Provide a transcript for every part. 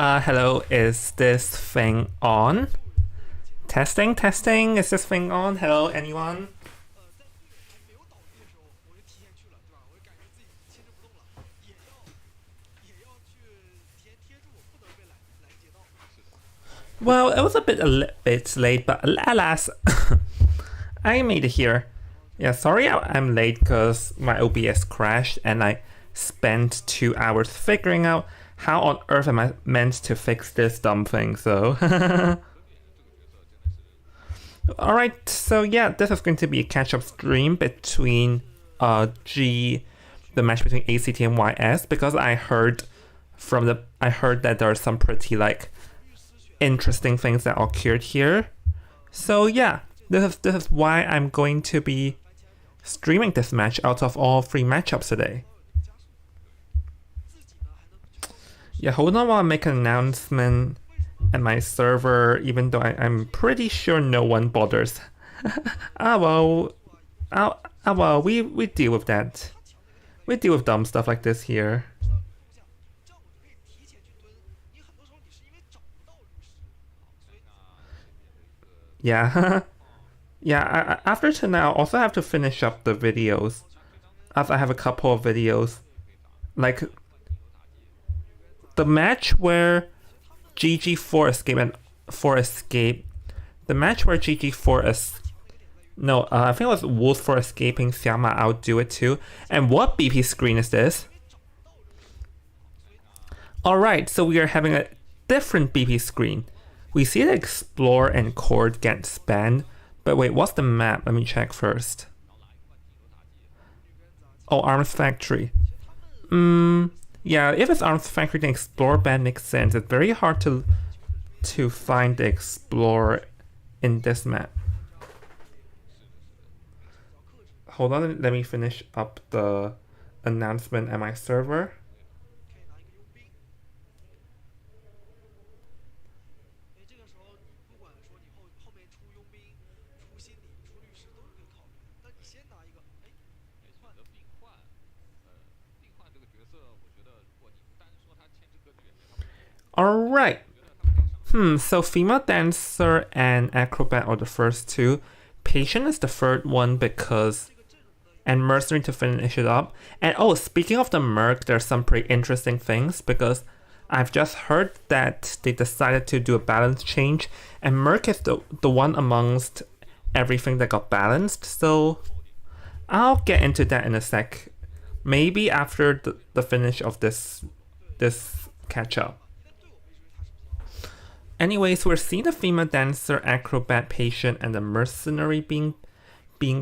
Hello, is this thing on? Testing, testing, is this thing on? Hello, anyone? Well, it was a bit late, but alas, I made it here. Yeah, sorry I'm late because my OBS crashed and I spent 2 hours figuring out how on earth am I meant to fix this dumb thing, so... Alright, so yeah, this is going to be a catch-up stream between the match between ACT and YS, because I heard that there are some pretty interesting things that occurred here. So yeah, this is why I'm going to be streaming this match out of all 3 matchups today. Yeah, hold on while I make an announcement at my server, even though I'm pretty sure no one bothers. Well, we deal with that. We deal with dumb stuff like this here. Yeah, yeah, after tonight I'll also have to finish up the videos, as I have a couple of videos. Like, the match where GG4 escape, the match where I think it was Wolves for escaping Xiaoma outdo it too. And what BP screen is this? Alright, so we are having a different BP screen. We see the Explore and Chord get spanned, but wait, what's the map? Let me check first. Oh, Arms Factory. Yeah, if it's Arms Factory, then Explore ban makes sense. It's very hard to find the Explore in this map. Hold on, let me finish up the announcement at my server. Alright. So female dancer and acrobat are the first 2. Patient is the third one and mercenary to finish it up. And oh, speaking of the Merc, there's some pretty interesting things, because I've just heard that they decided to do a balance change, and Merc is the one amongst everything that got balanced, so I'll get into that in a sec. Maybe after the finish of this catch-up. Anyways, we're seeing the female dancer, acrobat, patient, and the mercenary being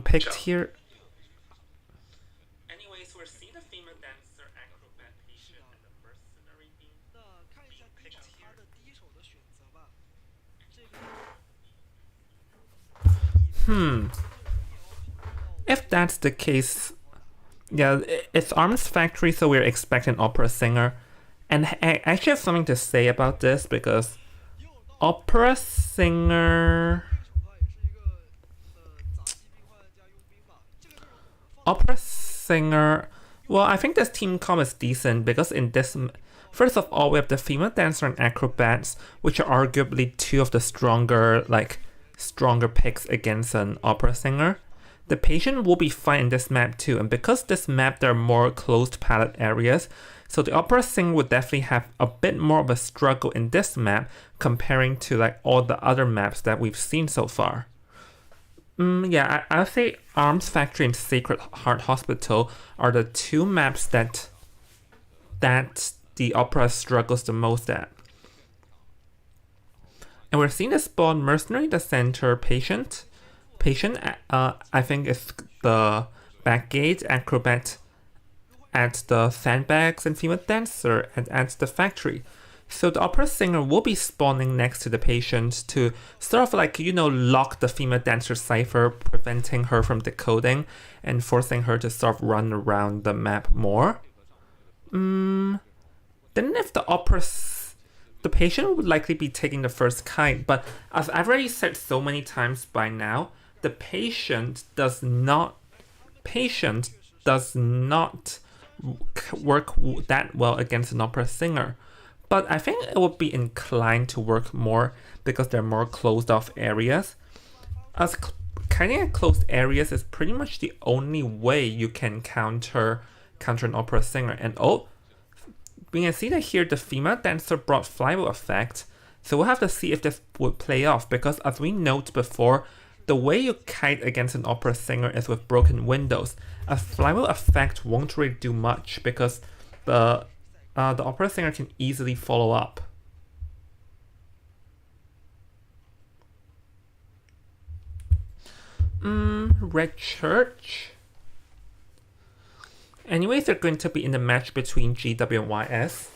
picked here. Anyways, we're seeing the female dancer, acrobat, patient, and the mercenary being picked here. If that's the case, yeah, it's Arms Factory, so we're expecting opera singer. And I actually have something to say about this, because opera singer, well, I think this team comp is decent, because in this, first of all, we have the female dancer and acrobats, which are arguably 2 of the stronger picks against an opera singer. The patient will be fine in this map too, and because this map there are more closed palette areas, so the opera singer would definitely have a bit more of a struggle in this map comparing to all the other maps that we've seen so far. Yeah, I'll say Arms Factory and Sacred Heart Hospital are the 2 maps that the opera struggles the most at. And we're seeing the spawn mercenary, the center, patient, I think is the backgate, acrobat at the sandbags, and female dancer at the factory. So the opera singer will be spawning next to the patient to sort of lock the female dancer cipher, preventing her from decoding and forcing her to sort of run around the map more. Then if the patient would likely be taking the first kite, but as I've already said so many times by now, the patient does not work that well against an opera singer. but I think it would be inclined to work more because they're more closed off areas. As kiting at closed areas is pretty much the only way you can counter an opera singer. And oh, we can see that here the female dancer brought flywheel effect, so we'll have to see if this would play off, because as we noted before, the way you kite against an opera singer is with broken windows. A flywheel effect won't really do much because the opera singer can easily follow up. Red Church. Anyways, they're going to be in the match between GW and YS.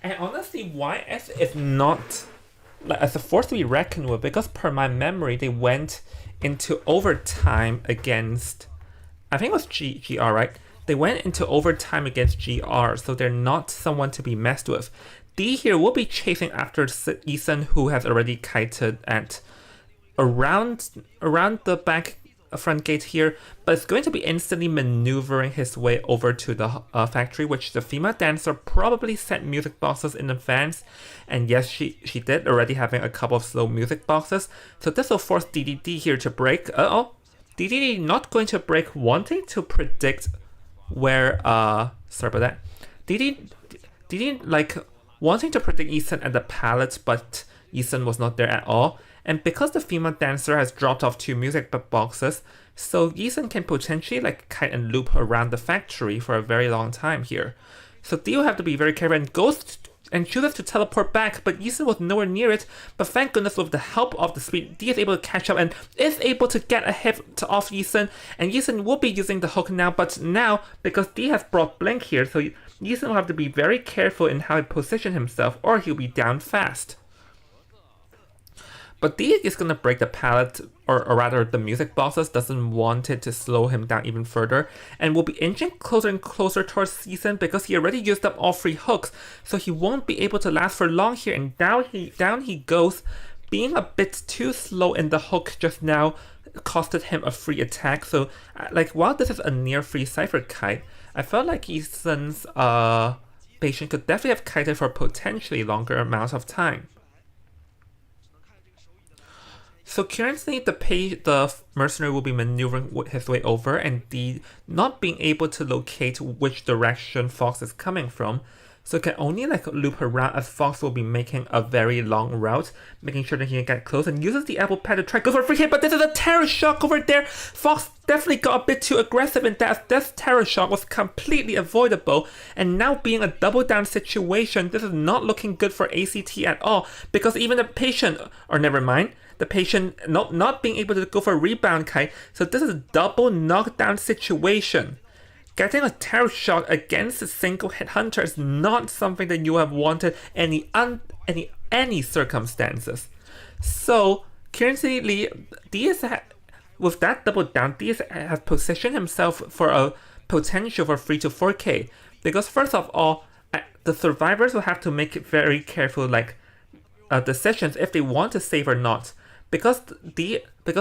And honestly, YS is not like as a force to be reckoned with, because per my memory, they went into overtime against, I think it was GR, right? They went into overtime against GR, so they're not someone to be messed with. D here will be chasing after Eason, who has already kited at around the front gate here, but it's going to be instantly maneuvering his way over to the factory, which the female dancer probably set music boxes in advance. And yes, she did already, having a couple of slow music boxes, so this will force DDD here to break. DDD not going to break, wanting to predict where sorry about that. DDD like wanting to predict Eason at the pallet, but Eason was not there at all. And because the female dancer has dropped off 2 music boxes, so Eason can potentially like kite and loop around the factory for a very long time here. So D will have to be very careful and goes and chooses to teleport back, but Eason was nowhere near it. But thank goodness, with the help of the speed, D is able to catch up and is able to get a hit off Eason. And Eason will be using the hook now, but now because D has brought Blink here, so Eason will have to be very careful in how he positions himself, or he'll be down fast. But D is going to break the pallet, or rather the music boxes, doesn't want it to slow him down even further, and will be inching closer and closer towards Eason because he already used up all 3 hooks, so he won't be able to last for long here, and down he goes. Being a bit too slow in the hook just now costed him a free attack, so like while this is a near free Cypher kite, I felt like Eason's patient could definitely have kited for potentially longer amounts of time. So currently, the mercenary will be maneuvering his way over, and D not being able to locate which direction Fox is coming from, so can only like loop around, as Fox will be making a very long route, making sure that he can get close, and uses the apple pad to try go for a free hit, but this is a terror shock over there. Fox definitely got a bit too aggressive in that. This terror shock was completely avoidable, and now being a double down situation, this is not looking good for ACT at all, because even the patient, or never mind, the patient not being able to go for a rebound kite, so this is a double knockdown situation. Getting a terror shock against a single hit hunter is not something that you have wanted in any circumstances. So currently, DS with that double down, DS has positioned himself for a potential for 3 to 4K, because first of all, the survivors will have to make it very careful decisions if they want to save or not. Because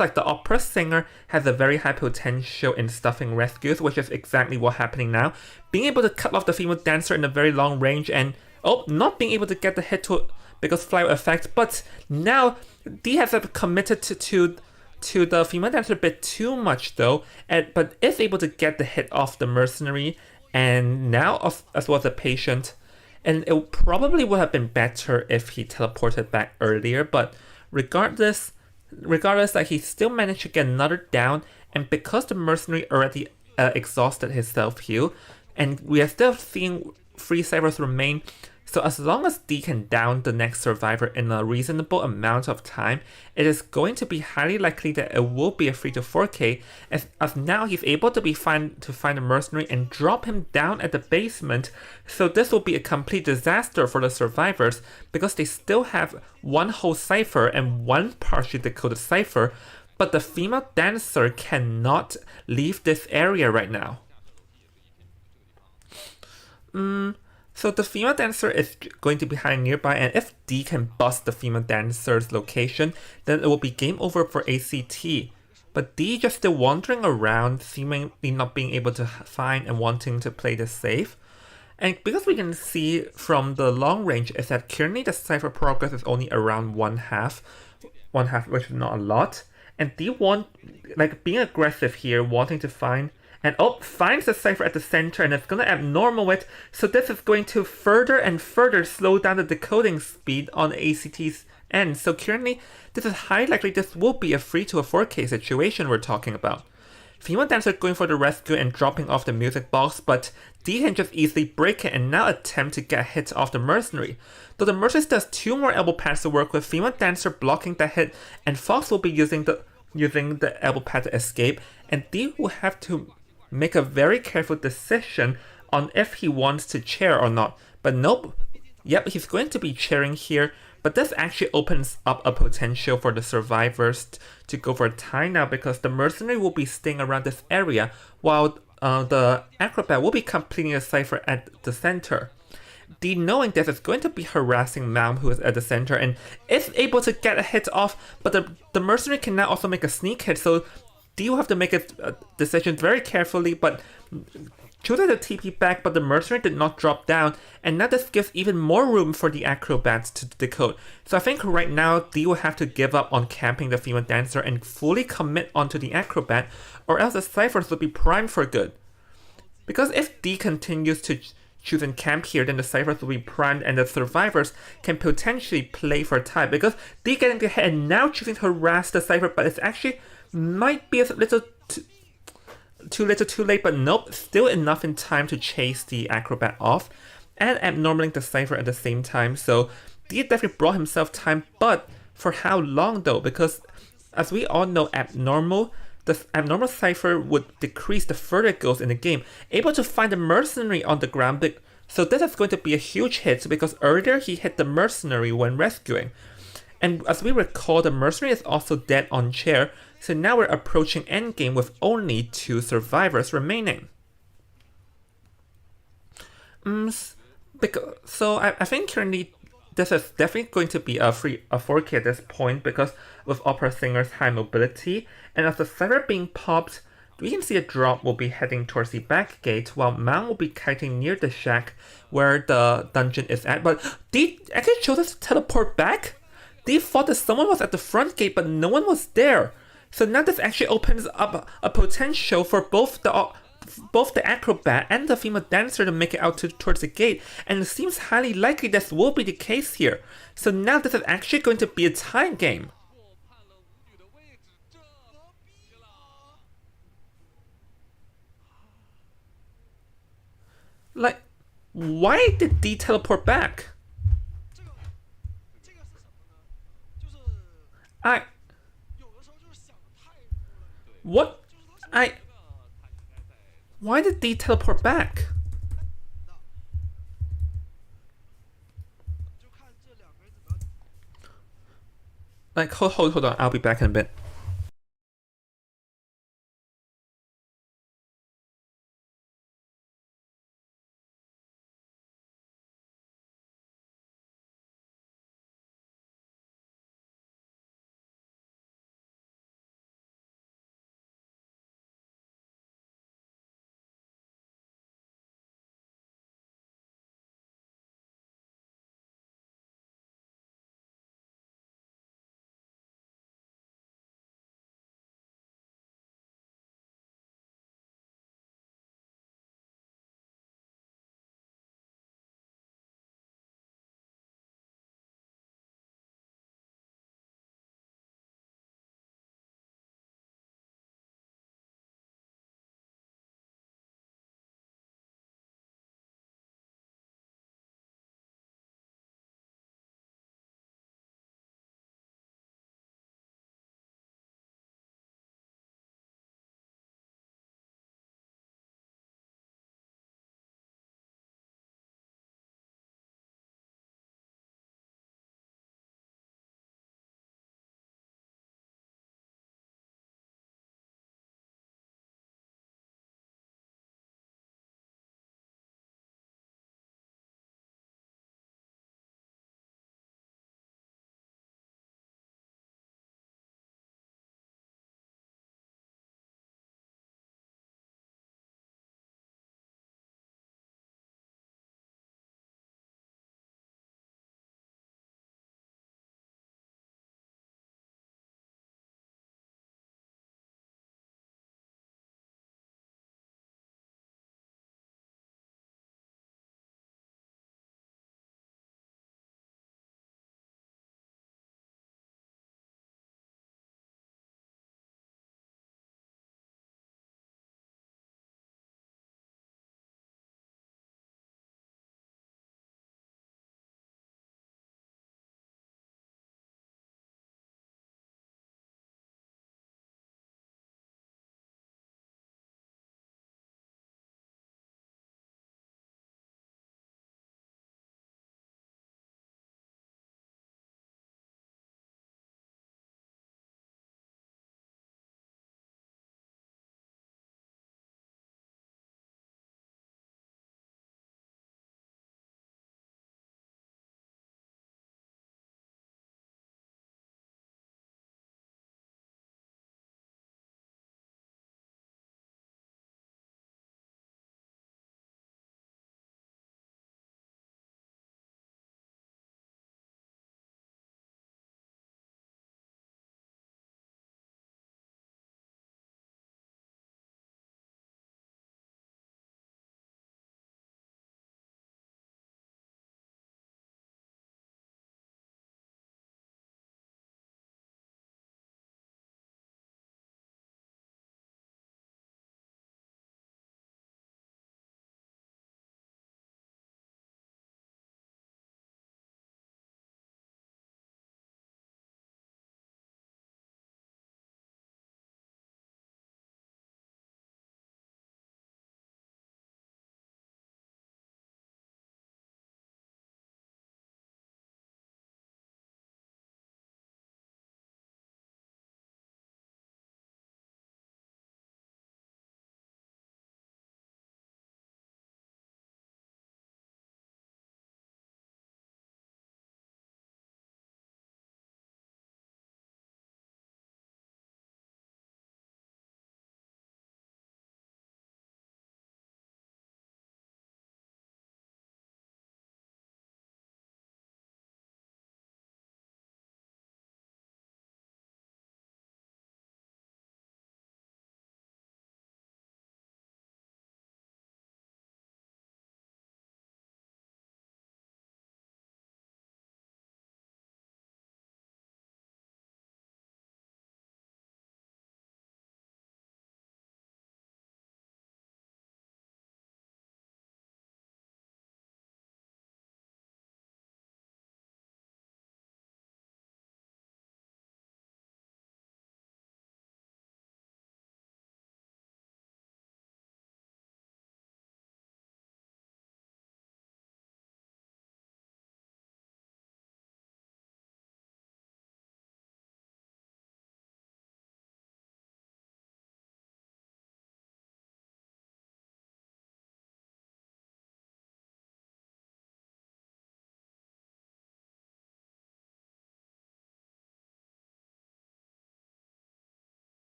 like the opera singer has a very high potential in stuffing rescues, which is exactly what's happening now. Being able to cut off the female dancer in a very long range, and not being able to get the hit to because flywheel effect. But now D has committed to the female dancer a bit too much though, but is able to get the hit off the mercenary, and now as well as the patient. And it probably would have been better if he teleported back earlier, but regardless, like he still managed to get another down, and because the mercenary already exhausted his self-heal, and we are still seeing 3 cyphers remain, so as long as D can down the next survivor in a reasonable amount of time, it is going to be highly likely that it will be a 3 to 4K, as now he's able to find a mercenary and drop him down at the basement, so this will be a complete disaster for the survivors, because they still have 1 whole cipher and 1 partially decoded cipher, but the female dancer cannot leave this area right now. So the female dancer is going to be hiding nearby, and if D can bust the female dancer's location, then it will be game over for ACT. but D just still wandering around, seemingly not being able to find and wanting to play this safe. And because we can see from the long range is that currently the cipher progress is only around one half, which is not a lot. And D want like being aggressive here, wanting to find and finds the cipher at the center and it's gonna abnormal it. So this is going to further and further slow down the decoding speed on ACT's end. So currently, this is high likely this will be a 3 to a 4K situation we're talking about. Female dancer going for the rescue and dropping off the music box, but D can just easily break it and now attempt to get a hit off the mercenary. Though the mercenary does 2 more elbow pads to work with, female dancer blocking the hit, and Fox will be using the elbow pad to escape, and D will have to make a very careful decision on if he wants to chair or not. But nope. Yep, he's going to be chairing here, but this actually opens up a potential for the survivors to go for a tie now because the mercenary will be staying around this area while the acrobat will be completing a cipher at the center. D, knowing this, is going to be harassing Mam, who is at the center, and is able to get a hit off, but the mercenary can now also make a sneak hit, so D will have to make a decision very carefully, but chooses the TP back, but the mercenary did not drop down, and now this gives even more room for the acrobats to decode. So I think right now D will have to give up on camping the female dancer and fully commit onto the acrobat, or else the ciphers will be primed for good. Because if D continues to choose and camp here, then the ciphers will be primed and the survivors can potentially play for a tie, because D getting the hit and now choosing to harass the cipher, but it's actually might be a little too little too late, but nope, still enough in time to chase the acrobat off and abnormaling the cipher at the same time. So D definitely brought himself time, but for how long though? Because as we all know, the abnormal cipher would decrease the further it goes in the game, able to find the mercenary on the ground. So this is going to be a huge hit because earlier he hit the mercenary when rescuing. And as we recall, the mercenary is also dead on chair, so now we're approaching endgame with only 2 survivors remaining. So I think currently this is definitely going to be a 4K at this point because with Opera Singer's high mobility, and as the cipher being popped, we can see a drop will be heading towards the back gate while Mang will be kiting near the shack where the dungeon is at. But D actually chose us to teleport back? D thought that someone was at the front gate, but no one was there. So now this actually opens up a potential for both the acrobat and the female dancer to make it out towards the gate, and it seems highly likely this will be the case here. So now this is actually going to be a tie game. Like, why did D teleport back? What? Why did D teleport back? Like, hold on, I'll be back in a bit.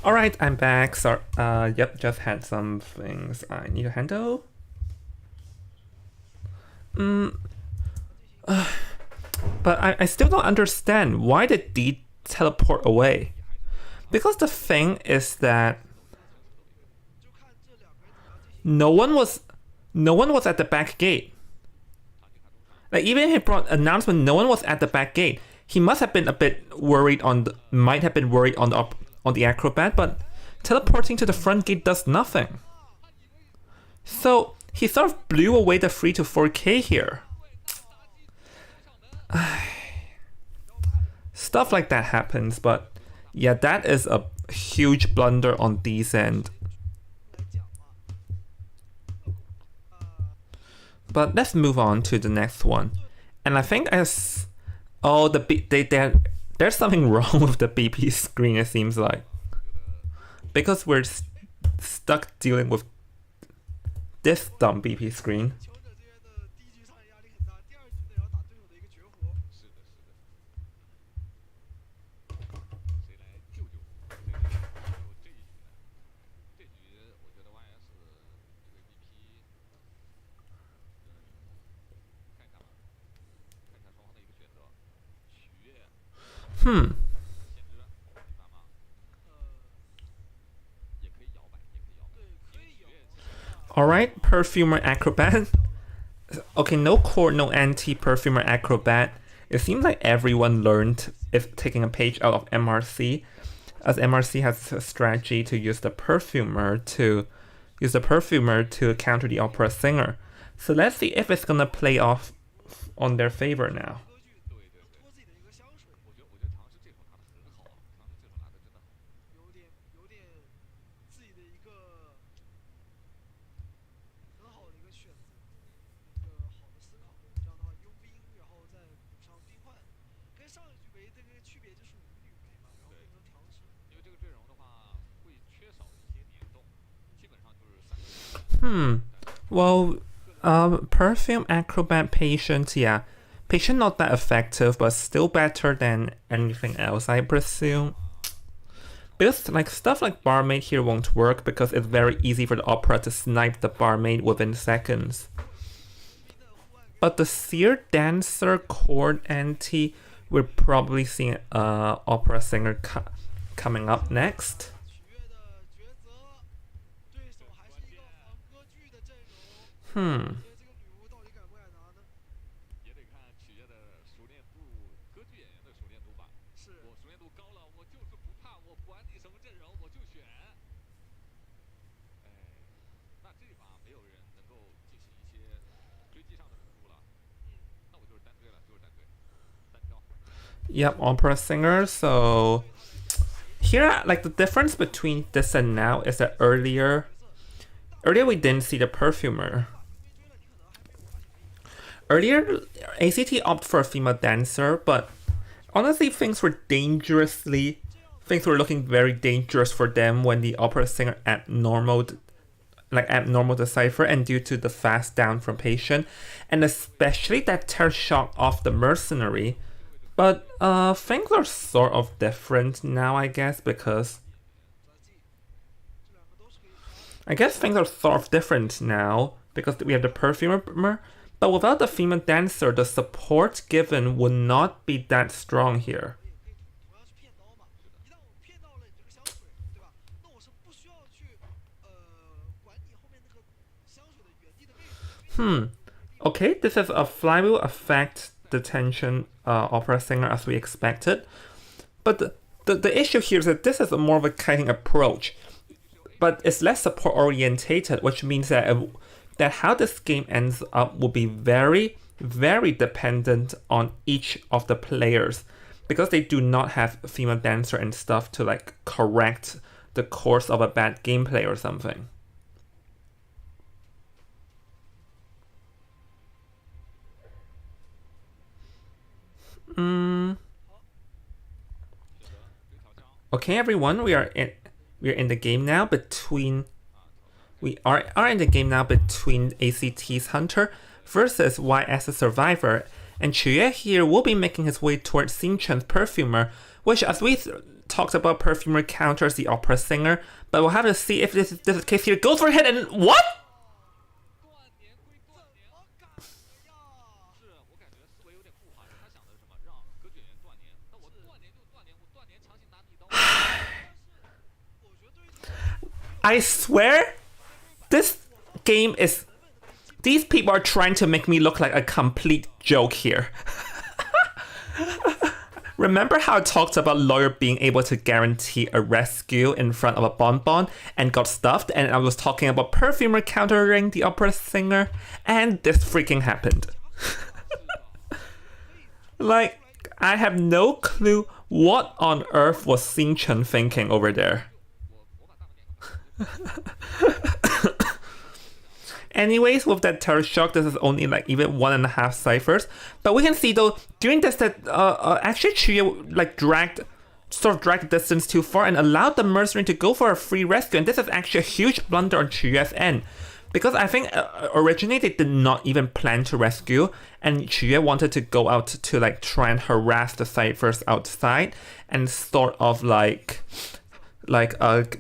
Alright, I'm back. Sorry. Yep, just had some things I need to handle. But I still don't understand why did D teleport away? Because the thing is that no one was at the back gate. Like even if he brought announcement, no one was at the back gate. He must have been a bit worried might have been worried on the acrobat, but teleporting to the front gate does nothing. So he sort of blew away the 3 to 4K here. Stuff like that happens, but yeah, that is a huge blunder on D's end. But let's move on to the next one. And I think there's something wrong with the BP screen, it seems like. Because we're stuck dealing with this dumb BP screen. Alright, Perfumer Acrobat. Okay, no core, no anti-Perfumer Acrobat. It seems like everyone learned if taking a page out of MRC, as MRC has a strategy to use the Perfumer to counter the opera singer. So let's see if it's gonna play off on their favor now. Well, Perfume Acrobat Patient, yeah. Patient not that effective, but still better than anything else, I presume. Because like stuff like Barmaid here won't work because it's very easy for the opera to snipe the Barmaid within seconds. But the Seer Dancer chord anti, we're probably seeing opera singer coming up next. Yep, opera singer. So here, like the difference between this and now is that earlier we didn't see the perfumer. Earlier, ACT opted for a female dancer, but honestly, things were looking very dangerous for them when the opera singer abnormal decipher and due to the fast down from patient, and especially that tear shock off the mercenary. But things are sort of different now, I guess, because things are sort of different now because we have the perfumer, but without the female dancer, the support given would not be that strong here. Okay, this is a flywheel effect detention opera singer as we expected. But the issue here is that this is more of a kiting approach, but it's less support orientated, which means that how this game ends up will be very, very dependent on each of the players, because they do not have a female dancer and stuff to like correct the course of a bad gameplay or something. Okay, everyone, we are in the game now between ACT's Hunter versus YS's Survivor, and Chuyue here will be making his way towards Xingchen's Perfumer, which as we talked about perfumer counters the opera singer, but we'll have to see if this is the case here. Goes for a hit and what? I swear, this game is... These people are trying to make me look like a complete joke here. Remember how I talked about Lawyer being able to guarantee a rescue in front of a bonbon and got stuffed, and I was talking about perfumer countering the opera singer, and this freaking happened. Like, I have no clue what on earth was Xin Chen thinking over there. Anyways, with that terror shock, this is only like even 1.5 ciphers. But we can see though, during this that actually Chuya like dragged the distance too far and allowed the mercenary to go for a free rescue. And this is actually a huge blunder on Chuya's end. Because I think originally they did not even plan to rescue, and Chuya wanted to go out to like try and harass the ciphers outside and sort of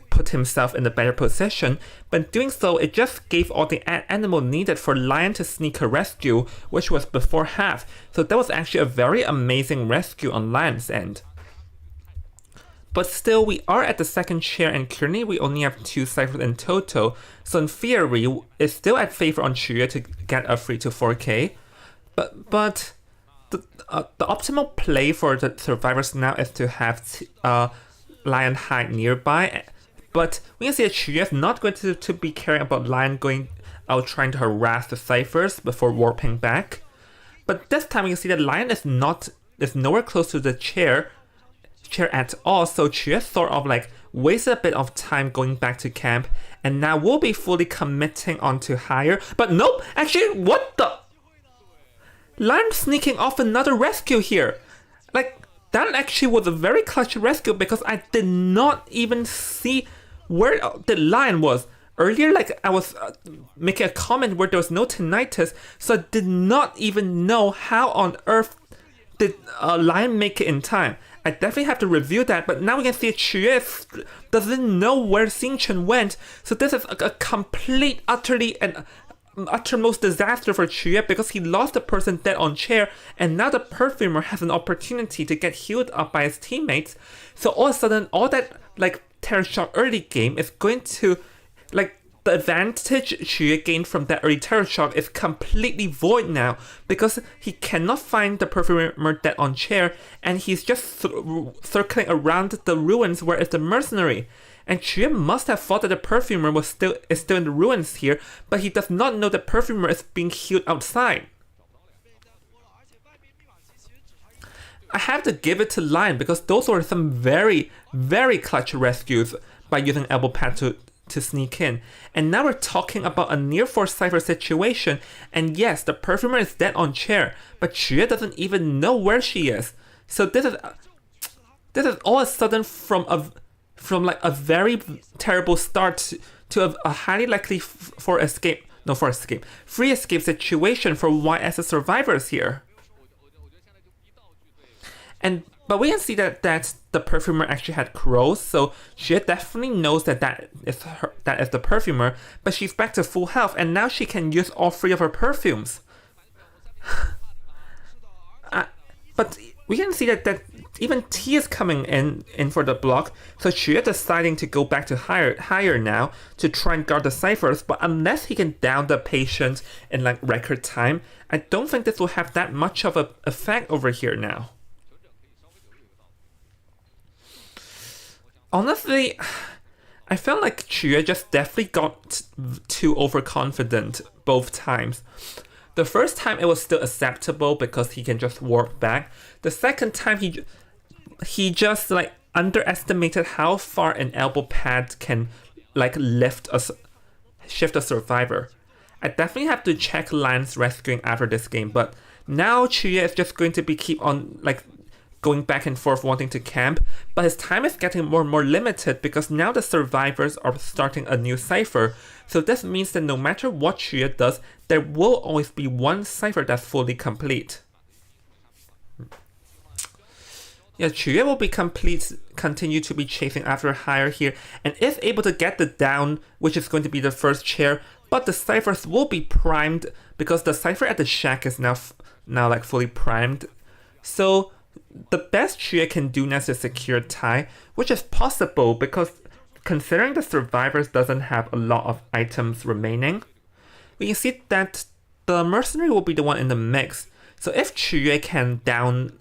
put himself in a better position, but doing so, it just gave all the animal needed for Lion to sneak a rescue, which was before half. So that was actually a very amazing rescue on Lion's end. But still, we are at the second chair, and currently we only have 2 ciphers in total. So in theory, it's still at favor on Chuya to get a 3 to 4k. But the optimal play for the survivors now is to have Lion hide nearby, but we can see that Chuya is not going to be caring about Lion going out trying to harass the ciphers before warping back. But this time we can see that Lion is nowhere close to the chair at all, so Chuya sort of like wasted a bit of time going back to camp, and now will be fully committing onto higher. But nope, actually, what the? Lion sneaking off another rescue here. Like, that actually was a very clutch rescue because I did not even see where the Lion was. Earlier, like, I was making a comment where there was no tinnitus, so I did not even know how on earth did Lion make it in time. I definitely have to review that, but now we can see Chuya doesn't know where Xin Chen went, so this is a complete, uttermost disaster for Chuya because he lost the person dead on chair, and now the perfumer has an opportunity to get healed up by his teammates. So all of a sudden, all that like terror shock early game is going to, like, the advantage Chuya gained from that early terror shock is completely void now because he cannot find the perfumer dead on chair, and he's just circling around the ruins where is the mercenary. And Chuya must have thought that the perfumer is still in the ruins here, but he does not know the perfumer is being healed outside. I have to give it to Lion because those were some very, very clutch rescues by using elbow pad to sneak in. And now we're talking about a near force cipher situation, and yes, the perfumer is dead on chair, but Chuya doesn't even know where she is. So this is all of a sudden from a very terrible start to a highly likely free escape situation for YS survivors here. But we can see that the perfumer actually had crows, so she definitely knows that is the perfumer, but she's back to full health, and now she can use all 3 of her perfumes. But we can see that even T is coming in for the block, so Chuya deciding to go back to higher now to try and guard the ciphers, but unless he can down the patient in like record time, I don't think this will have that much of an effect over here now. Honestly, I felt like Chuya just definitely got too overconfident both times. The first time it was still acceptable because he can just warp back. The second time he just like underestimated how far an elbow pad can like shift a survivor. I definitely have to check Lion's rescuing after this game, but now Chuya is just going to be keep on like going back and forth wanting to camp, but his time is getting more and more limited because now the survivors are starting a new cipher. So this means that no matter what Chuya does, there will always be one cipher that's fully complete. Yeah, Chue will be continue to be chasing after higher here, and is able to get the down, which is going to be the first chair. But the ciphers will be primed because the cipher at the shack is now like fully primed. So the best Chue can do now is to secure tie, which is possible because considering the survivors doesn't have a lot of items remaining, we can see that the mercenary will be the one in the mix. So if Chue can down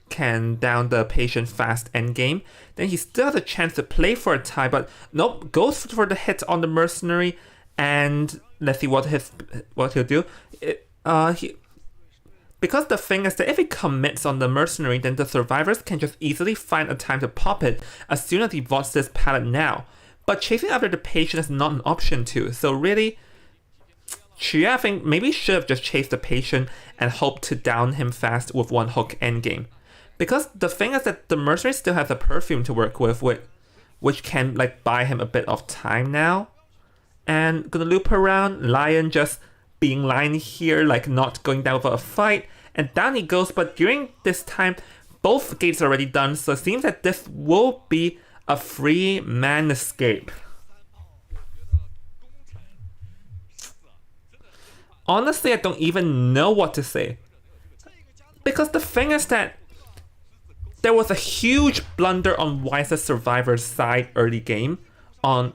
the patient fast endgame, then he still has a chance to play for a tie, but nope, goes for the hit on the mercenary, and let's see what he'll do. Because the thing is that if he commits on the mercenary, then the survivors can just easily find a time to pop it as soon as he vaults this pallet now. But chasing after the patient is not an option too, so really, Chue, I think, maybe should have just chased the patient and hoped to down him fast with one hook endgame. Because the thing is that the mercenary still has a perfume to work with, which can like buy him a bit of time now. And gonna loop around, Lion just being Lion here, like not going down for a fight, and down he goes, but during this time, both gates are already done, so it seems that this will be a free man escape. Honestly, I don't even know what to say. Because the thing is that there was a huge blunder on Wise's survivor's side early game, and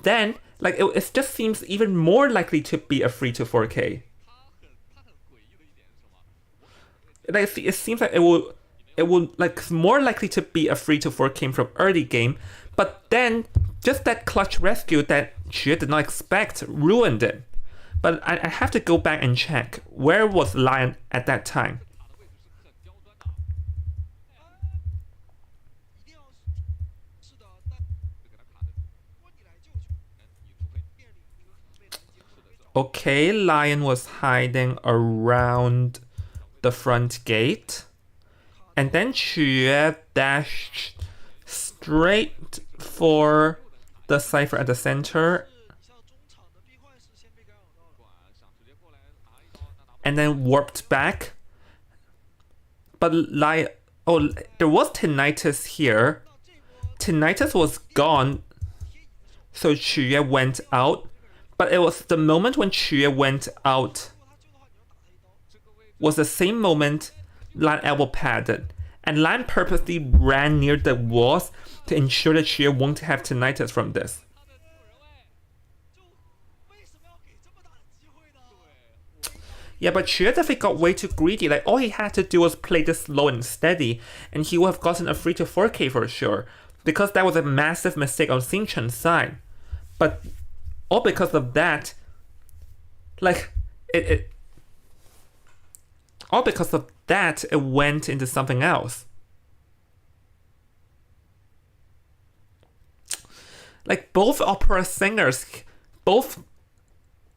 then like it just seems even more likely to be a 3-4K. Like it seems like it will like more likely to be a 3-4K from early game, but then just that clutch rescue that Chue did not expect ruined it. But I have to go back and check where was Lion at that time. Okay, Lion was hiding around the front gate. And then Chue dashed straight for the cipher at the center. And then warped back. But Lion... Oh, there was Tinnitus here. Tinnitus was gone. So Chue went out. But it was the moment when Chue went out was the same moment Lan elbow padded. And Lan purposely ran near the walls to ensure that Chue won't have tinnitus from this. Yeah, but Chue definitely got way too greedy. Like, all he had to do was play this slow and steady, and he would have gotten a 3-4K for sure. Because that was a massive mistake on Xing Chen's side. But all because of that, like, all because of that, it went into something else. Like, both opera singers, both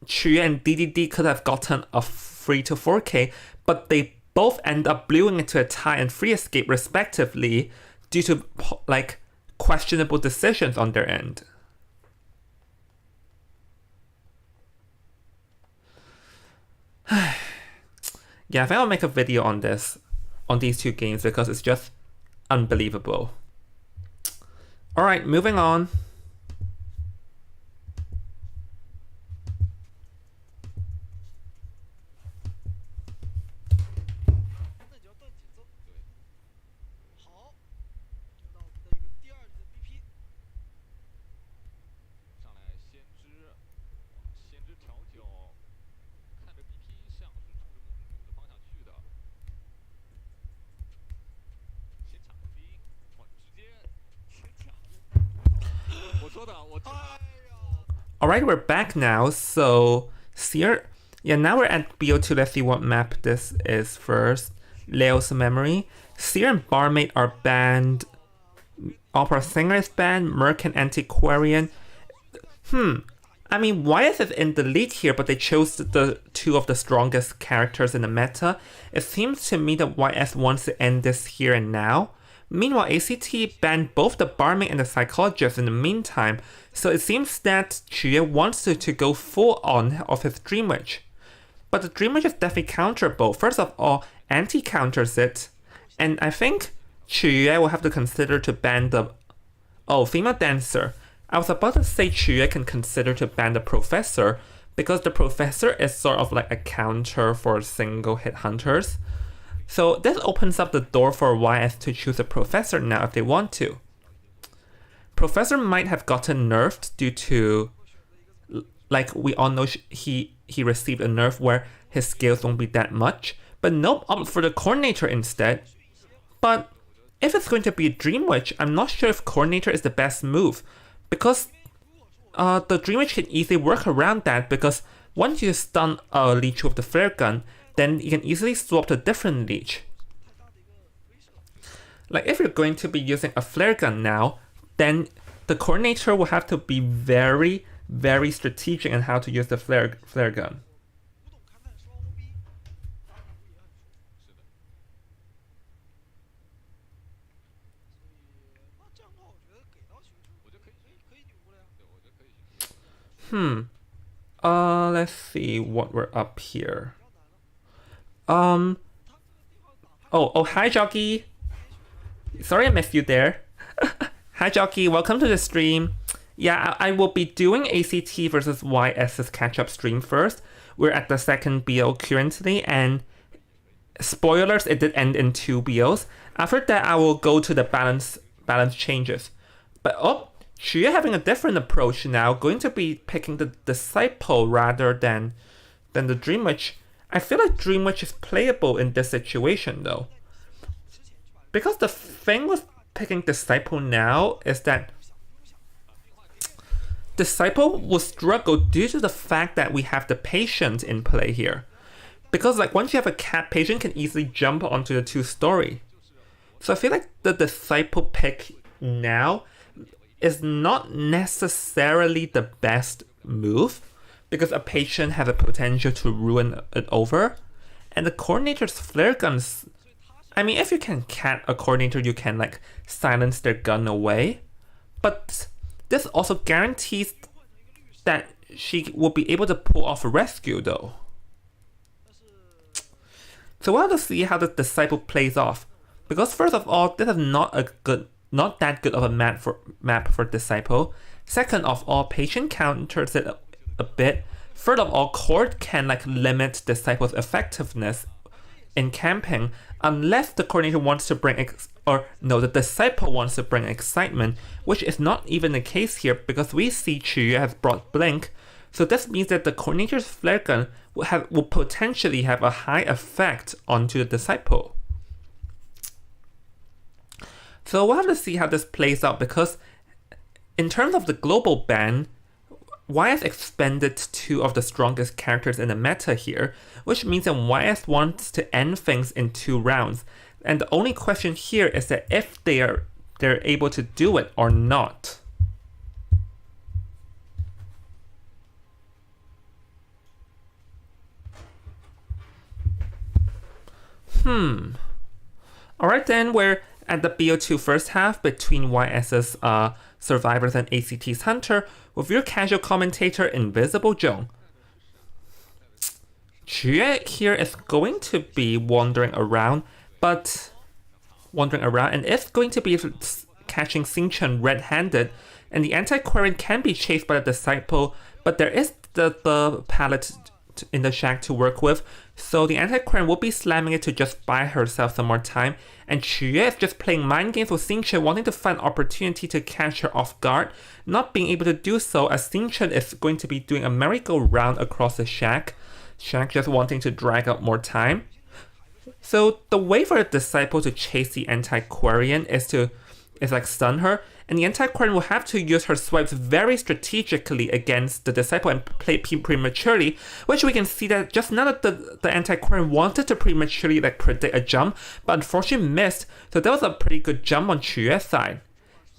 Chue and DDD could have gotten a 3-4K, but they both end up blowing into a tie and free escape respectively due to, like, questionable decisions on their end. Yeah, I think I'll make a video on these two games because it's just unbelievable. Alright, moving on. Alright, we're back now, so Seer, yeah, now we're at BO2, let's see what map this is first. Leo's Memory. Seer and Barmaid are banned, Opera Singer is banned, Merc and Antiquarian. I mean, why is it in the lead here, but they chose the two of the strongest characters in the meta? It seems to me that YS wants to end this here and now. Meanwhile, ACT banned both the Barmaid and the Psychologist in the meantime, so it seems that Chue wants to go full on of his Dream Witch. But the Dream Witch is definitely counterable. First of all, Anti counters it, and I think Chiyue will have to consider to ban the... Oh, female dancer. I was about to say Chiyue can consider to ban the professor because the professor is sort of like a counter for single hit hunters. So this opens up the door for YS to choose a professor now if they want to. Professor might have gotten nerfed due to, like we all know, he received a nerf where his skills won't be that much. But nope, opt for the coordinator instead. But if it's going to be Dream Witch, I'm not sure if coordinator is the best move, because the Dream Witch can easily work around that, because once you stun a leech with the flare gun, then you can easily swap to a different leech. Like if you're going to be using a flare gun now, then the coordinator will have to be very, very strategic in how to use the flare gun. Let's see what we're up here. Oh, hi, Jockey. Sorry I missed you there. Hi, Jockey. Welcome to the stream. Yeah, I will be doing ACT versus YS's catch-up stream first. We're at the second BO currently, and spoilers, it did end in 2 BOs. After that, I will go to the balance changes. But Xue having a different approach now, going to be picking the Disciple rather than the Dream Witch. I feel like Dream Witch is playable in this situation though. Because the thing with picking Disciple now is that Disciple will struggle due to the fact that we have the Patient in play here. Because like once you have a cat, Patient can easily jump onto the 2-story. So I feel like the Disciple pick now is not necessarily the best move, because a Patient has a potential to ruin it over. And the coordinator's flare guns, I mean, if you can cat a coordinator, you can like silence their gun away. But this also guarantees that she will be able to pull off a rescue though. So we'll have to see how the Disciple plays off. Because first of all, this is not that good of a map for Disciple. Second of all, Patient counters it a bit. Third of all, Cord can like limit Disciple's effectiveness in camping unless the coordinator wants to bring the Disciple wants to bring excitement, which is not even the case here because we see Chiyue has brought Blink. So this means that the coordinator's flare gun will potentially have a high effect onto the Disciple. So we'll have to see how this plays out, because in terms of the global ban, YS expended 2 of the strongest characters in the meta here, which means that YS wants to end things in 2 rounds. And the only question here is that if they're able to do it or not. Alright then, we're at the BO2 first half between YS's Survivors and ACT's Hunter with your casual commentator Invisible Jong. Xue here is going to be wandering around and is going to be catching Xingchen red-handed, and the antiquarian can be chased by the Disciple, but there is the pallet in the shack to work with, so the antiquarian will be slamming it to just buy herself some more time, and Xue is just playing mind games with Xingchen, wanting to find opportunity to catch her off guard, not being able to do so as Xingchen is going to be doing a merry-go-round across the shack just wanting to drag out more time. So the way for the Disciple to chase the antiquarian is like stun her, and the antiquarian will have to use her swipes very strategically against the Disciple and play prematurely, which we can see that just now that the antiquarian wanted to prematurely like predict a jump, but unfortunately missed, so that was a pretty good jump on Xue's side.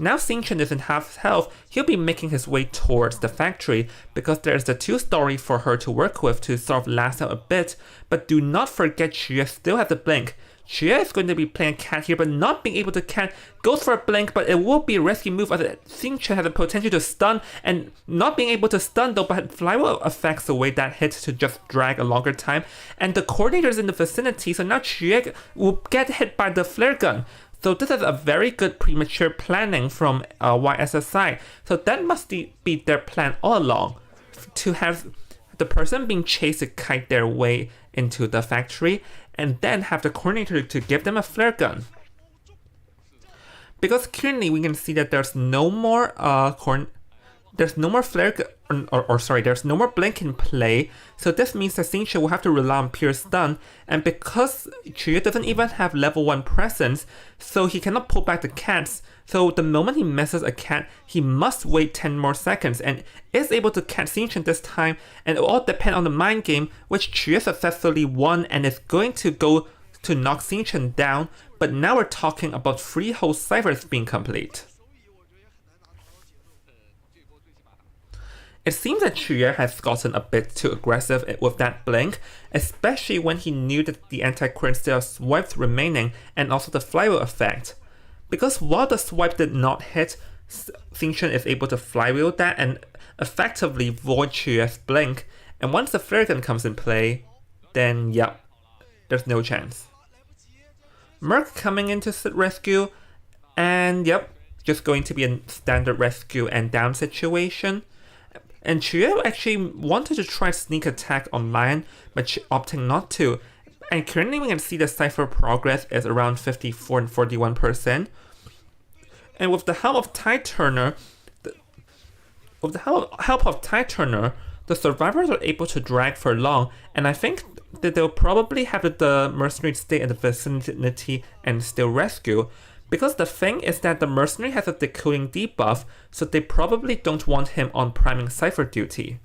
Now Xingchen is in half health, he'll be making his way towards the factory because there's the 2-story for her to work with to sort of last out a bit, but do not forget Xue still has a blink. Xue is going to be playing cat here, but not being able to cat, goes for a blink, but it will be a risky move as Xingchen has the potential to stun, and not being able to stun though, but flywheel affects away that hit to just drag a longer time, and the coordinator is in the vicinity, so now Xue will get hit by the flare gun. So this is a very good premature planning from YSSI. So that must be their plan all along, to have the person being chased to kite their way into the factory, and then have the coordinator to give them a flare gun. Because currently we can see that there's no more there's no more flare there's no more blink in play, so this means that Xingqiu will have to rely on pure stun, and because Qu doesn't even have level 1 presence, so he cannot pull back the cats, so the moment he misses a cat, he must wait 10 more seconds, and is able to catch Xingqiu this time, and it will all depend on the mind game, which Qu successfully won and is going to go to knock Xingqiu down, but now we're talking about 3 whole ciphers being complete. It seems that Qu has gotten a bit too aggressive with that blink, especially when he knew that the anti-current still has swipes remaining and also the flywheel effect. Because while the swipe did not hit, Xingqiu is able to flywheel that and effectively void Qu's blink, and once the flare gun comes in play, then yep, there's no chance. Merc coming in to rescue, and yep, just going to be a standard rescue and down situation. And Qu actually wanted to try sneak attack on Lion, but opting not to. And currently we can see the cipher progress is around 54 and 41%. And with the help of Tide Turner, the survivors are able to drag for long, and I think that they'll probably have the mercenary stay in the vicinity and still rescue. Because the thing is that the mercenary has a decoding debuff, so they probably don't want him on priming cipher duty.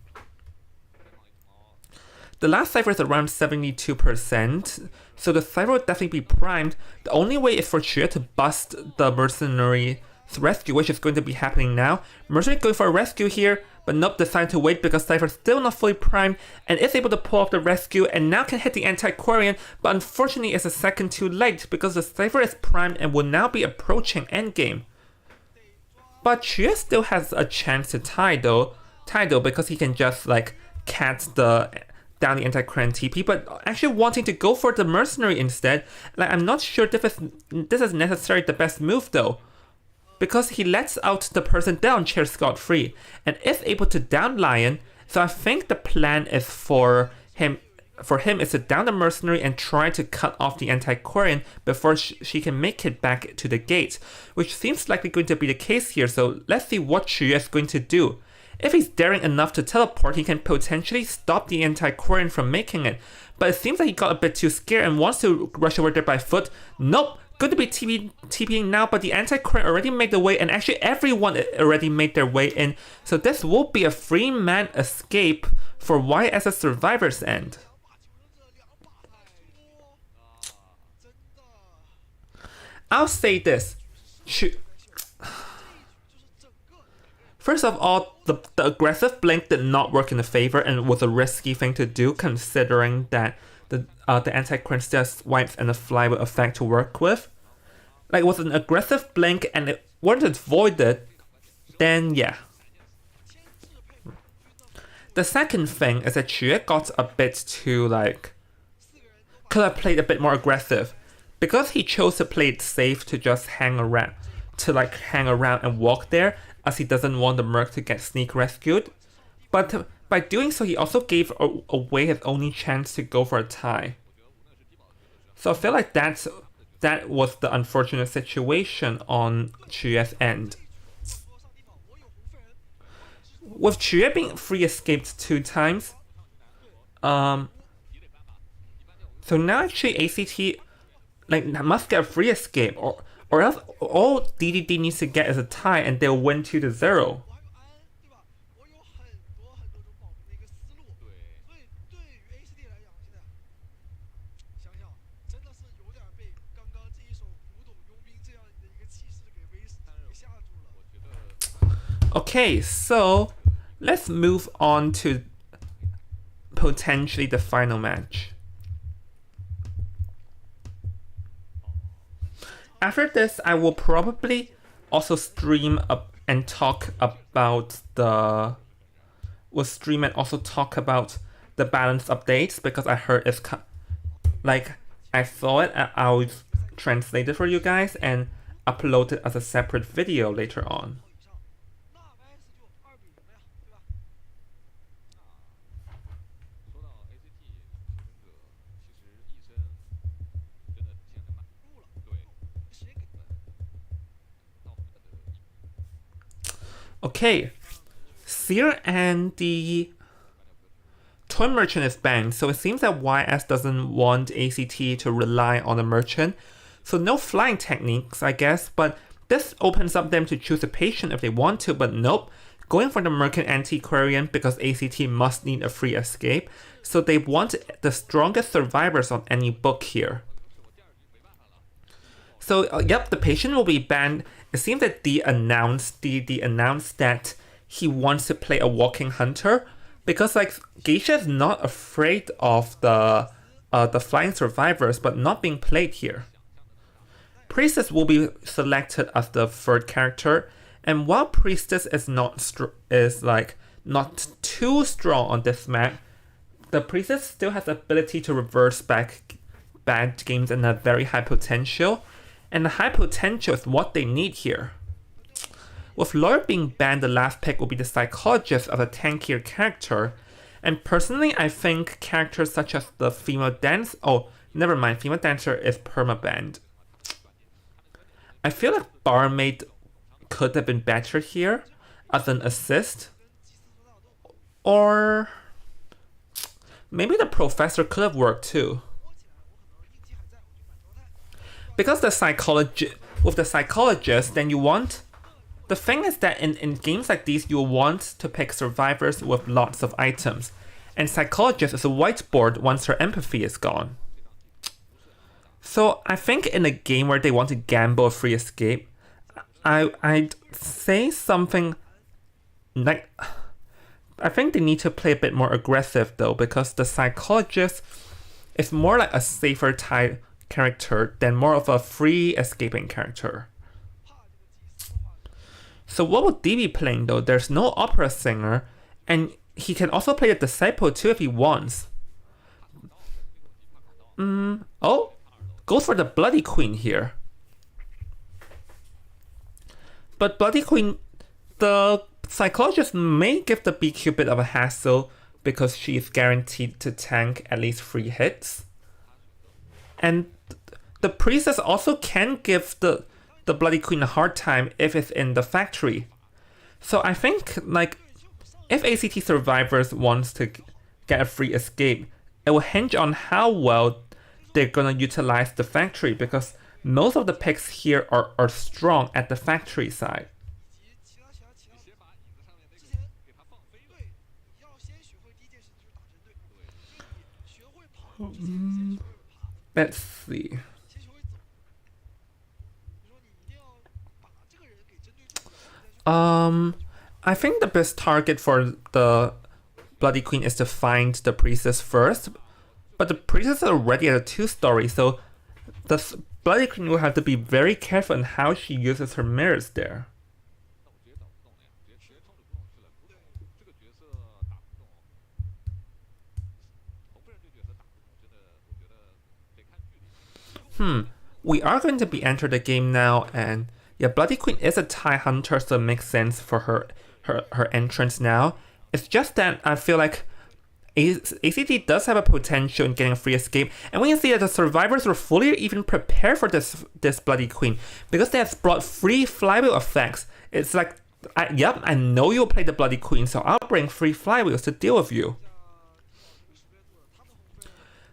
The last cipher is around 72%, so the cipher will definitely be primed. The only way is for Qu to bust the mercenary's rescue, which is going to be happening now. Mercenary going for a rescue here, but nope, decided to wait because cipher is still not fully primed and is able to pull off the rescue and now can hit the anti-Quarian, but unfortunately it's a second too late because the cipher is primed and will now be approaching endgame. But Qu still has a chance to tie though, because he can just like cat down the anti-Quarian TP, but actually wanting to go for the mercenary instead. Like, I'm not sure this is necessarily the best move though, because he lets out the person down chair scot-free and is able to down Lion. So I think the plan is for him is to down the mercenary and try to cut off the anti-Quarian before she can make it back to the gate, which seems likely going to be the case here. So let's see what Qu is going to do. If he's daring enough to teleport, he can potentially stop the anti-Quarian from making it, but it seems like he got a bit too scared and wants to rush over there by foot. Nope. Good to be TPing now, but the anti-Quarian already made the way, and actually everyone already made their way in, so this will be a free-man escape for YSS Survivors end. I'll say this. First of all, the aggressive blink did not work in the favor and was a risky thing to do considering that the anti-Quarian still swipes and the flywheel effect to work with. Like, with an aggressive blink and it wasn't voided, then yeah. The second thing is that Qu got a bit too, could have played a bit more aggressive. Because he chose to play it safe to just hang around and walk there, as he doesn't want the merc to get sneak rescued. But by doing so, he also gave away his only chance to go for a tie. So I feel like that was the unfortunate situation on Qu's end. With Qu being free escaped 2 times, so now actually ACT must get a free escape, or else all DDD needs to get is a tie and they'll win 2-0. Okay, so let's move on to potentially the final match. After this, I will probably also stream up and talk about the balance updates, because I heard it's I saw it and I was translate it for you guys and upload it as a separate video later on. Okay, Seer and the Toy Merchant is banned, so it seems that YS doesn't want ACT to rely on the merchant. So no flying techniques, I guess, but this opens up them to choose a patient if they want to, but nope. Going for the Merchant Antiquarian because ACT must need a free escape, so they want the strongest survivors on any book here. So, yep, the patient will be banned. It seems that D announced that he wants to play a walking hunter because, like, Geisha is not afraid of the flying survivors, but not being played here. Priestess will be selected as the third character, and while Priestess is not too strong on this map, the Priestess still has the ability to reverse back bad games and a very high potential. And the high potential is what they need here. With Lawyer being banned, the last pick will be the Psychologist as a tankier character. And personally, I think characters such as the Female Dance... Oh, never mind, Female Dancer is perma-banned. I feel like Barmaid could have been better here as an assist. Or... maybe the Professor could have worked too. Because with the psychologist, then you want... The thing is that in games like these, you want to pick survivors with lots of items. And psychologist is a whiteboard once her empathy is gone. So I think in a game where they want to gamble a free escape, I'd say something like... I think they need to play a bit more aggressive though, because the psychologist is more like a safer type character than more of a free escaping character. So what would D be playing though? There's no opera singer, and he can also play the disciple too if he wants. Oh, goes for the Bloody Queen here. But Bloody Queen, the psychologist may give the BQ a bit of a hassle because she is guaranteed to tank at least 3 hits. And the Priestess also can give the Bloody Queen a hard time if it's in the factory. So I think, like, if ACT survivors wants to get a free escape, it will hinge on how well they're gonna utilize the factory, because most of the picks here are strong at the factory side. Let's see. I think the best target for the Bloody Queen is to find the Priestess first, but the Priestess is already at a 2-story, so the Bloody Queen will have to be very careful in how she uses her mirrors there. We are going to be entered the game now, and yeah, Bloody Queen is a TIE Hunter, so it makes sense for her entrance now. It's just that I feel like ACT does have a potential in getting a free escape, and we can see that the survivors were fully even prepared for this Bloody Queen, because they have brought free flywheel effects. It's like, yep, I know you'll play the Bloody Queen, so I'll bring free flywheels to deal with you.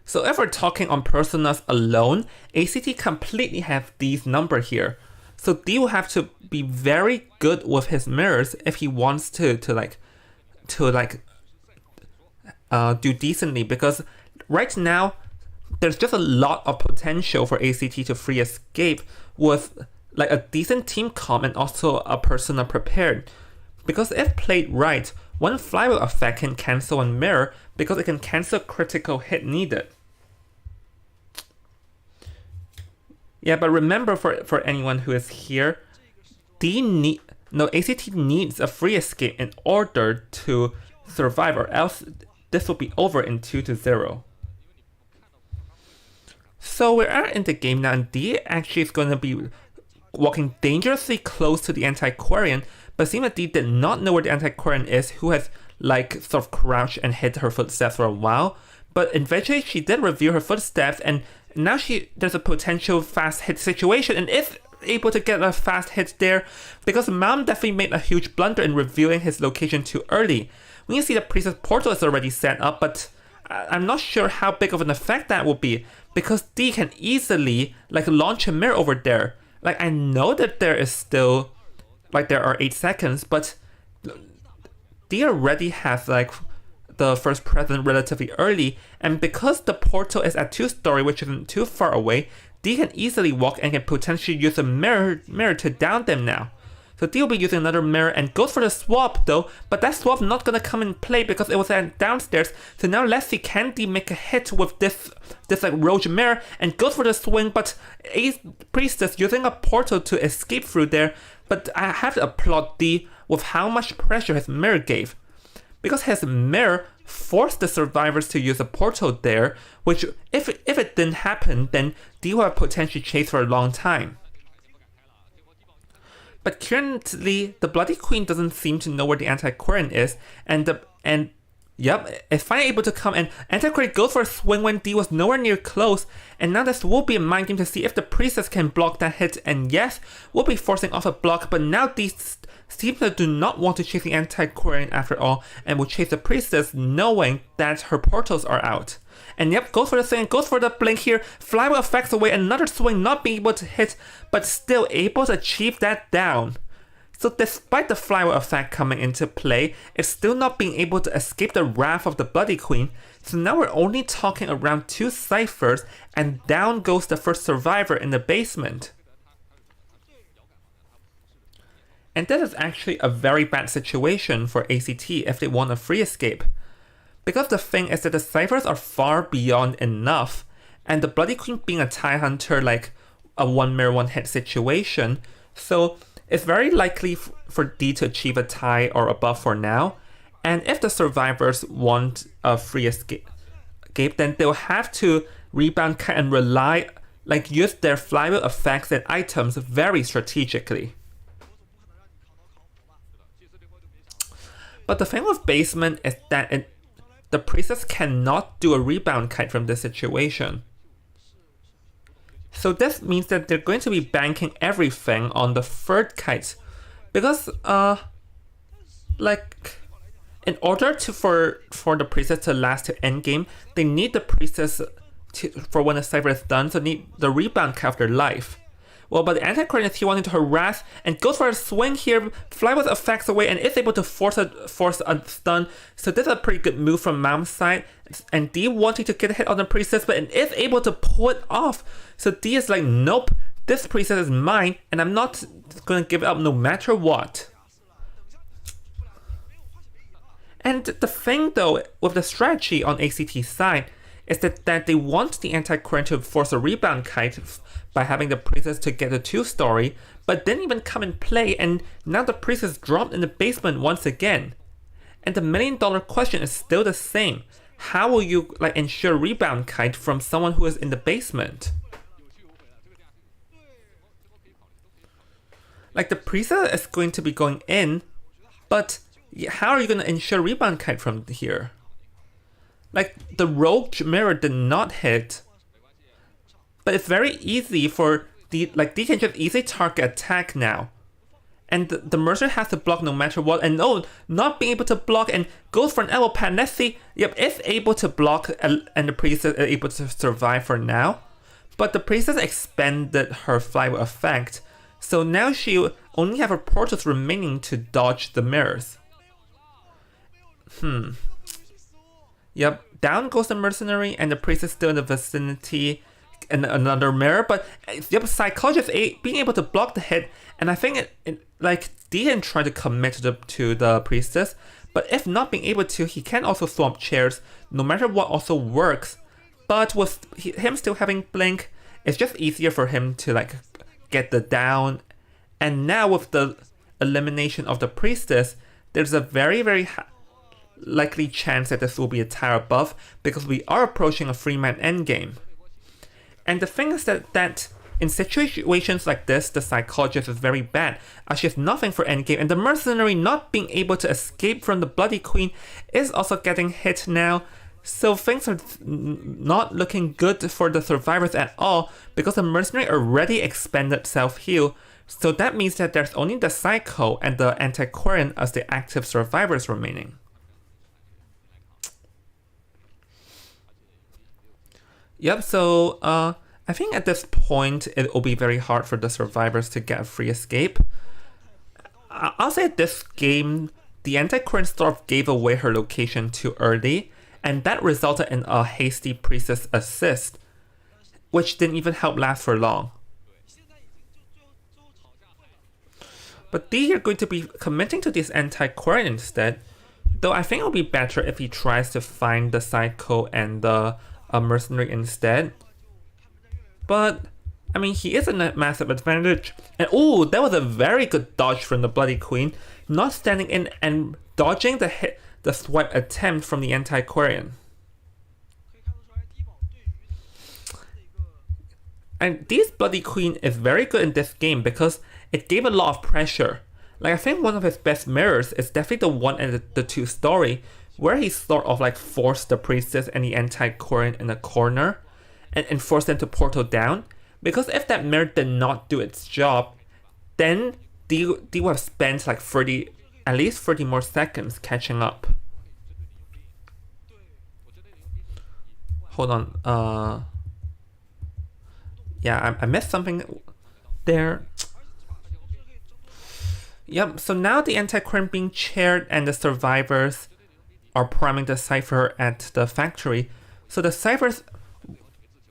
So if we're talking on personas alone, ACT completely have D's number here. So D will have to be very good with his mirrors if he wants to do decently, because right now there's just a lot of potential for ACT to free escape with like a decent team comp and also a persona prepared. Because if played right, one flywheel effect can cancel one mirror because it can cancel critical hit needed. Yeah, but remember, for anyone who is here, ACT needs a free escape in order to survive, or else this will be over in 2-0. So we're out in the game now, and D actually is going to be walking dangerously close to the antiquarian, but it seems that D did not know where the antiquarian is, who has like sort of crouched and hid her footsteps for a while. But eventually she did reveal her footsteps, and now there's a potential fast hit situation, and if able to get a fast hit there, because Mom definitely made a huge blunder in revealing his location too early. When you see the priestess portal is already set up, but I'm not sure how big of an effect that will be, because D can easily like launch a mirror over there. Like I know that there is still like there are 8 seconds, but D already has like the first present relatively early, and because the portal is at 2-story, which isn't too far away, D can easily walk and can potentially use a mirror to down them now. So D will be using another mirror and goes for the swap though, but that swap not gonna come in play because it was downstairs. So now let's see, can D make a hit with this like rogue mirror, and goes for the swing, but Priestess using a portal to escape through there. But I have to applaud D with how much pressure his mirror gave, because his mirror forced the survivors to use a portal there, which if it didn't happen, then D would have potentially chased for a long time. But currently, the Bloody Queen doesn't seem to know where the Antiquarian is, and is finally able to come, and Antiquarian goes for a swing when D was nowhere near close, and now this will be a mind game to see if the Priestess can block that hit, and yes, we'll be forcing off a block, but now D seems to do not want to chase the Antiquarian after all, and will chase the Priestess knowing that her portals are out. And yep, goes for the swing, goes for the blink here, flywheel effects away, another swing not being able to hit, but still able to achieve that down. So despite the flywheel effect coming into play, it's still not being able to escape the wrath of the Bloody Queen, so now we're only talking around 2 ciphers, and down goes the first survivor in the basement. And this is actually a very bad situation for ACT if they want a free escape. Because the thing is that the ciphers are far beyond enough, and the Bloody Queen being a tie hunter, like a 1 mirror 1 hit situation, so it's very likely for D to achieve a tie or above for now. And if the survivors want a free escape, then they'll have to rebound kite and rely, like use their flywheel effects and items very strategically. But the thing with basement is that the Priestess cannot do a rebound kite from this situation. So this means that they're going to be banking everything on the third kite, because like in order for the Priestess to last to endgame, they need the Priestess for when the cipher is done, so need the rebound kite of their life. Well, but the Antiquarian is here wanting to harass and goes for a swing here, flywheel effects away, and is able to force a stun. So this is a pretty good move from Mom's side. And D wanting to get a hit on the Priestess, but it is able to pull it off. So D is like, nope, this Priestess is mine, and I'm not going to give it up no matter what. And the thing though, with the strategy on ACT's side, is that they want the Antiquarian to force a rebound kite by having the Priestess to get a 2-story, but didn't even come in play, and now the Priestess dropped in the basement once again. And the $1 million question is still the same. How will you like ensure rebound kite from someone who is in the basement? Like the Priestess is going to be going in, but how are you going to ensure rebound kite from here? Like the rogue mirror did not hit, but it's very easy for D can just easily target attack now. And the mercenary has to block no matter what, and not being able to block and goes for an elbow pad. Let's see, yep, it's able to block and the Priestess is able to survive for now. But the Priestess expended her flywheel effect, so now she only have her portals remaining to dodge the mirrors. Yep, down goes the mercenary, and the Priestess still in the vicinity, and another mirror. But yep, Psychologist being able to block the hit, and I think like D didn't try to commit to the Priestess, but if not being able to, he can also swap chairs. No matter what, also works. But with him still having blink, it's just easier for him to like get the down. And now with the elimination of the Priestess, there's a very, very likely chance that this will be a tie above, because we are approaching a 3-man endgame. And the thing is that in situations like this, the psychologist is very bad, as she has nothing for endgame, and the mercenary not being able to escape from the Bloody Queen is also getting hit now. So things are not looking good for the survivors at all, because the mercenary already expended self-heal. So that means that there's only the Psycho and the Antiquarian as the active survivors remaining. Yep, so I think at this point it will be very hard for the survivors to get a free escape. I'll say this game, the Antiquarian sort of gave away her location too early, and that resulted in a hasty priestess assist, which didn't even help last for long. But D are going to be committing to this Antiquarian instead, though I think it'll be better if he tries to find the Psycho and the mercenary instead. But I mean, he is in a massive advantage. And oh, that was a very good dodge from the Bloody Queen, not standing in and dodging the swipe attempt from the Antiquarian. And this Bloody Queen is very good in this game because it gave a lot of pressure. Like, I think one of his best mirrors is definitely the 1 and the 2 story, where he sort of like forced the priestess and the Antiquarian in a corner and forced them to portal down. Because if that mirror did not do its job, then they would have spent like at least 30 more seconds catching up. Hold on, yeah, I missed something there. Yep, so now the Antiquarian being chaired and the survivors are priming the Cypher at the factory. So the Cyphers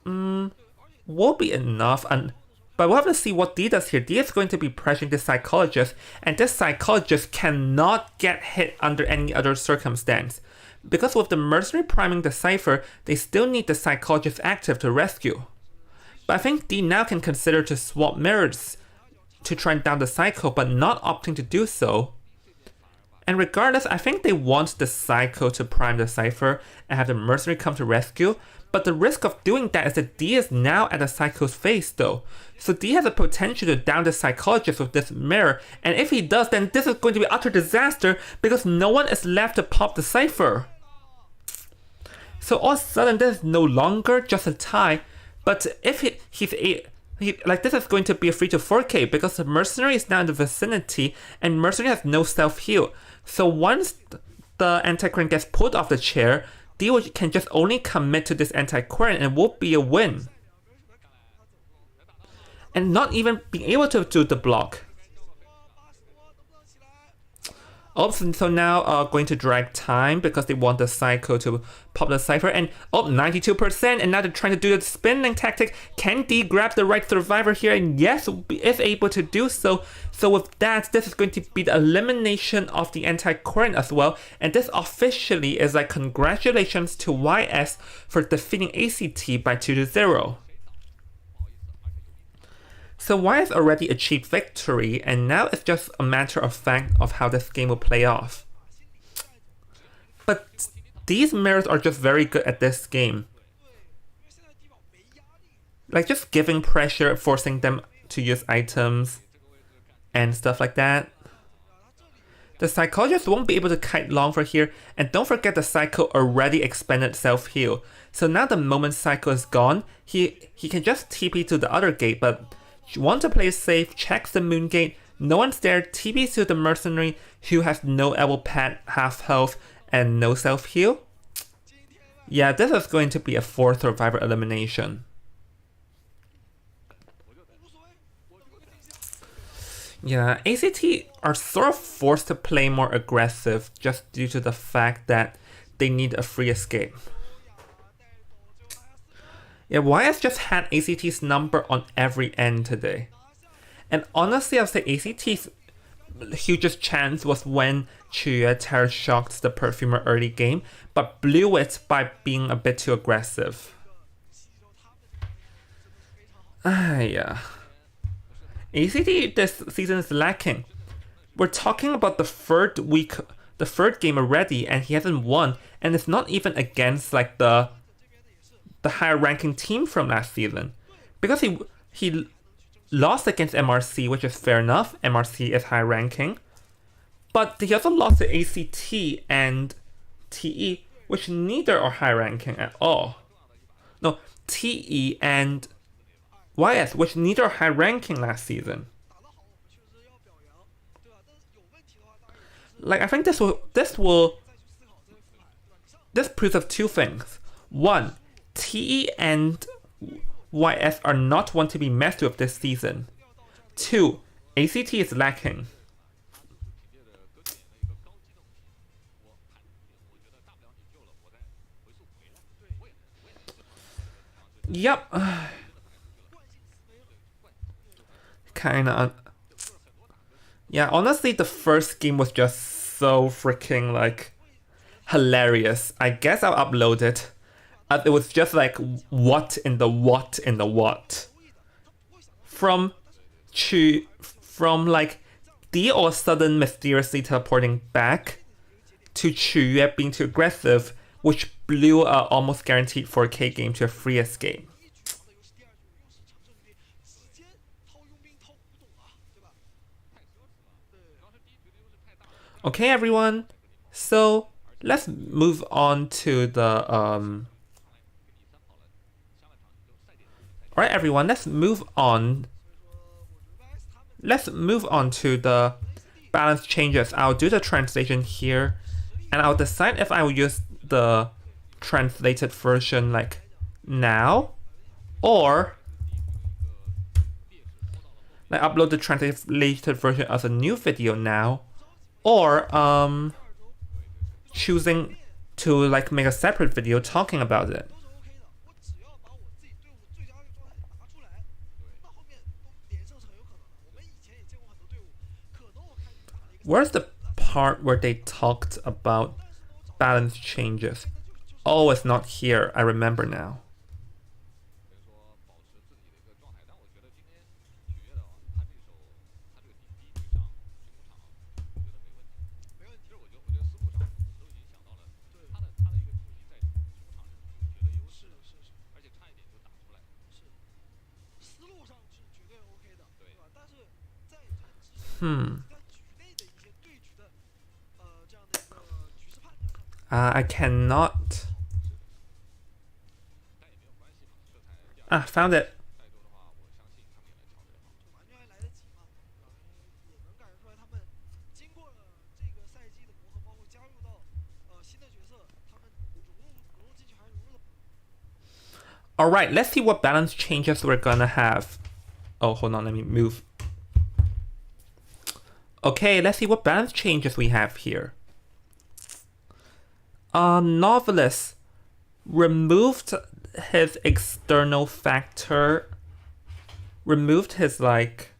will be enough, but we'll have to see what D does here. D is going to be pressuring the psychologist, and this psychologist cannot get hit under any other circumstance. Because with the mercenary priming the Cypher, they still need the psychologist active to rescue. But I think D now can consider to swap mirrors to try and down the Psycho, but not opting to do so. And regardless, I think they want the Psycho to prime the Cypher and have the mercenary come to rescue. But the risk of doing that is that D is now at the Psycho's face though. So D has a potential to down the psychologist with this mirror, and if he does, then this is going to be utter disaster because no one is left to pop the Cypher. So all of a sudden this is no longer just a tie, but if this is going to be a 3-4K because the mercenary is now in the vicinity and mercenary has no self-heal. So once the Antiquarian gets pulled off the chair, D can just only commit to this Antiquarian and it will be a win. And not even being able to do the block. Oops, so now going to drag time because they want the Psycho to pop the Cypher, and 92%, and now they're trying to do the spinning tactic. Can D grab the right survivor here? And yes, is able to do so. So with that, this is going to be the elimination of the Antiquarian as well, and this officially is like congratulations to YS for defeating ACT by 2-0. So YS already achieved victory, and now it's just a matter of fact of how this game will play off. But these mirrors are just very good at this game. Like just giving pressure, forcing them to use items and stuff like that. The psychologist won't be able to kite long for here, and don't forget the Psycho already expended self-heal. So now the moment Psycho is gone, he can just TP to the other gate, but want to play safe, checks the moon gate, no one's there, TPs to the mercenary who has no elbow pad, half health, and no self-heal. Yeah, this is going to be a 4th survivor elimination. Yeah, ACT are sort of forced to play more aggressive just due to the fact that they need a free escape. Yeah, YS just had ACT's number on every end today. And honestly, I'll say ACT's hugest chance was when Chuya terror shocked the Perfumer early game, but blew it by being a bit too aggressive. Yeah. ACT this season is lacking. We're talking about the third game already, and he hasn't won, and it's not even against like the higher ranking team from last season. because he lost against MRC, which is fair enough. MRC is high ranking. But he also lost to ACT and TE, which neither are high ranking at all. No, TE and YS, which neither are high ranking last season. Like, I think this proves of two things. One, TE and YS are not one to be messed with this season. Two, ACT is lacking. Yep. Kinda. Yeah, honestly, the first game was just so freaking, like, hilarious. I guess I'll upload it. It was just like, what in the what in the what? From like, D all of a sudden mysteriously teleporting back, to Chu being too aggressive, which blew a almost guaranteed 4K game to a free escape. Okay, everyone. So let's move on to the Alright, everyone. Let's move on. Let's move on to the balance changes. I'll do the translation here, and I'll decide if I will use the translated version like now, or like upload the translated version as a new video now, or choosing to like make a separate video talking about it. Where's the part where they talked about balance changes? Oh, it's not here. I remember now. I cannot. Found it. Alright, let's see what balance changes we're gonna have. Oh, hold on, let me move. Okay, let's see what balance changes we have here. Novelist removed his external factor, removed his like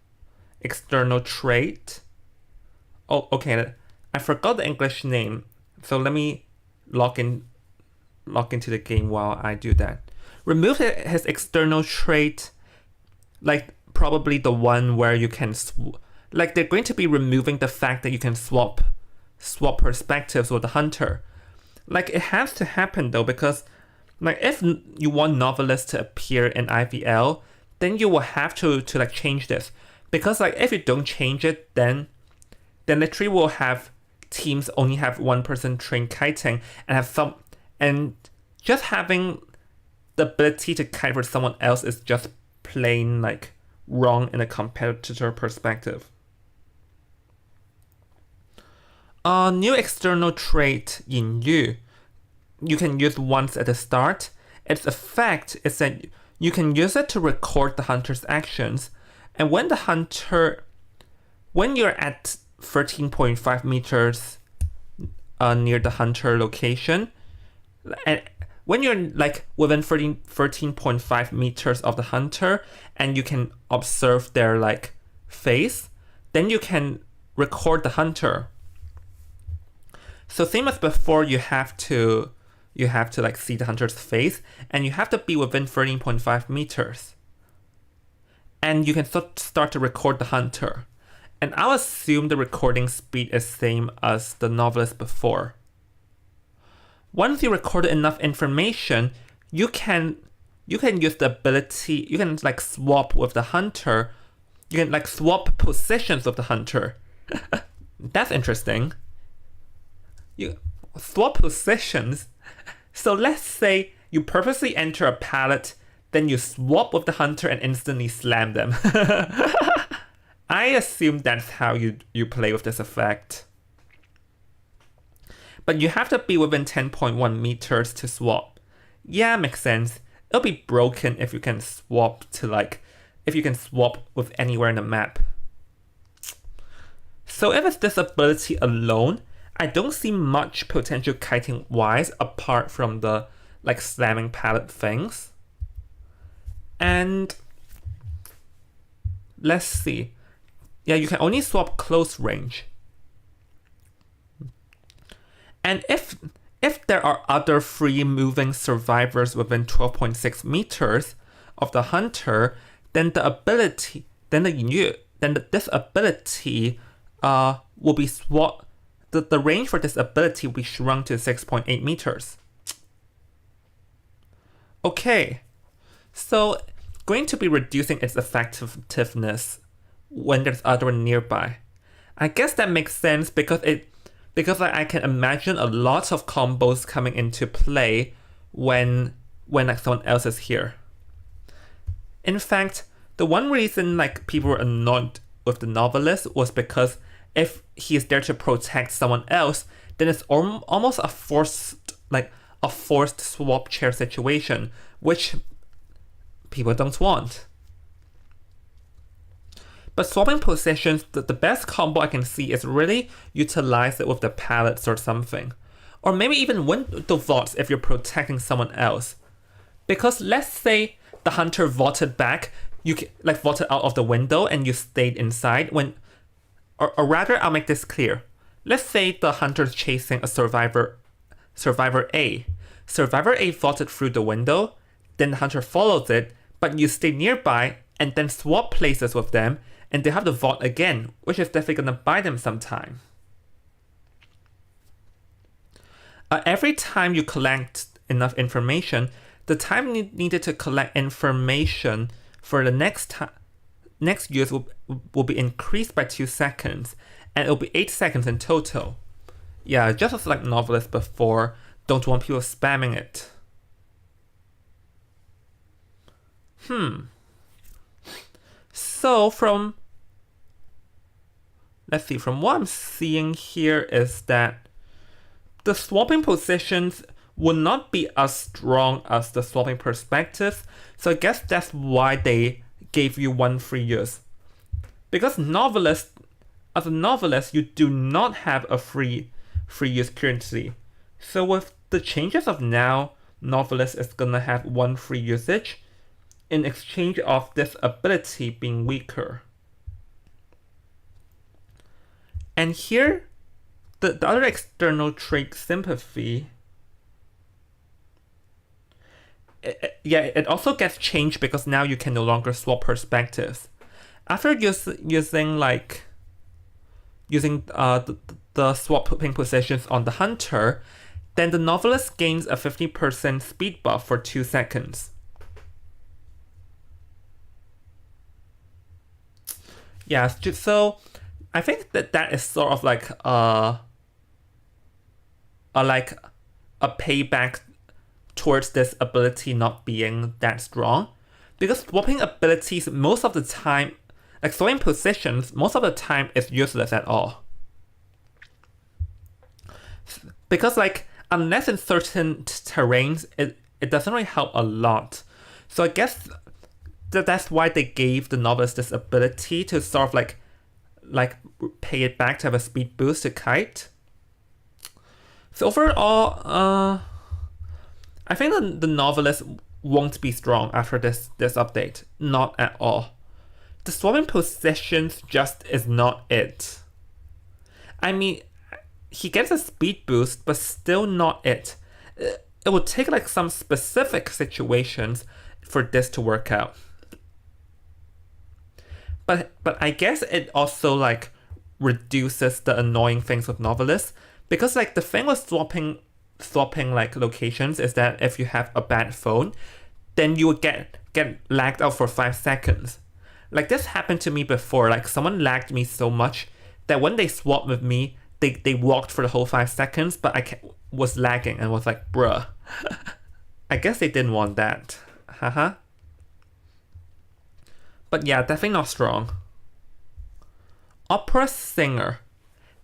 external trait. Oh, okay, I forgot the English name, so let me log into the game while I do that. Removed his external trait, like probably the one where you can like they're going to be removing the fact that you can swap perspectives with the hunter. Like, it has to happen though, because like if you want novelists to appear in IVL, then you will have to like change this, because like if you don't change it, then literally will have teams only have one person train kiting and have some, and just having the ability to kite for someone else is just plain like wrong in a competitor perspective. New external trait, 隐喻, you can use once at the start. Its effect is that you can use it to record the hunter's actions, and when you're at 13.5 meters near the hunter location, and when you're like within 13.5 meters of the hunter and you can observe their like face, then you can record the hunter. So same as before, you have to like see the hunter's face, and you have to be within 13.5 meters. And you can start to record the hunter. And I'll assume the recording speed is same as the novelist before. Once you recorded enough information, you can you can use the ability, you can like swap with the hunter. You can like swap positions with the hunter. That's interesting. You swap positions. So let's say you purposely enter a pallet, then you swap with the hunter and instantly slam them. I assume that's how you play with this effect. But you have to be within 10.1 meters to swap. Yeah, makes sense. It'll be broken if you can swap to like, if you can swap with anywhere in the map. So if it's this ability alone, I don't see much potential kiting wise apart from the like slamming pallet things. And let's see. Yeah, you can only swap close range. And if there are other free moving survivors within 12.6 meters of the hunter, then the ability, this ability will be swapped. The range for this ability will be shrunk to 6.8 meters. Okay, so going to be reducing its effectiveness when there's other one nearby. I guess that makes sense because I can imagine a lot of combos coming into play when like someone else is here. In fact, the one reason like people were annoyed with the novelist was because if he is there to protect someone else, then it's almost a forced swap chair situation, which people don't want. But swapping positions, the best combo I can see is really utilize it with the pallets or something. Or maybe even window vaults if you're protecting someone else. Because let's say the hunter vaulted back, you like vaulted out of the window and you stayed inside or rather I'll make this clear. Let's say the hunter's chasing a survivor A. Survivor A vaulted through the window, then the hunter follows it, but you stay nearby and then swap places with them, and they have to vault again, which is definitely gonna buy them some time. Every time you collect enough information, the time needed to collect information for the next use will be increased by 2 seconds, and it'll be 8 seconds in total. Yeah, just as like Novelist before, don't want people spamming it. So from what I'm seeing here is that the swapping positions will not be as strong as the swapping perspectives, so I guess that's why they gave you one free use. Because as a novelist, you do not have a free use currency. So with the changes of now, novelist is gonna have one free usage in exchange of this ability being weaker. And here, the other external trait, sympathy, it also gets changed because now you can no longer swap perspectives. After using the swapping positions on the hunter, then the novelist gains a 50% speed buff for 2 seconds. Yeah, so I think that is sort of like a payback towards this ability not being that strong. Because swapping abilities most of the time, like swapping positions, most of the time is useless at all. Because like, unless in certain terrains, it doesn't really help a lot. So I guess that's why they gave the novelist this ability to sort of like pay it back to have a speed boost to kite. So overall, I think the novelist won't be strong after this update. Not at all. The swapping positions just is not it. I mean, he gets a speed boost, but still not it. It would take like some specific situations for this to work out. But I guess it also like reduces the annoying things with novelists, because like the thing with swapping like locations is that if you have a bad phone, then you would get lagged out for 5 seconds. Like this happened to me before. Like someone lagged me so much that when they swapped with me, they walked for the whole 5 seconds, but was lagging and was like, bruh. I guess they didn't want that. Haha. But yeah, definitely not strong. Opera singer.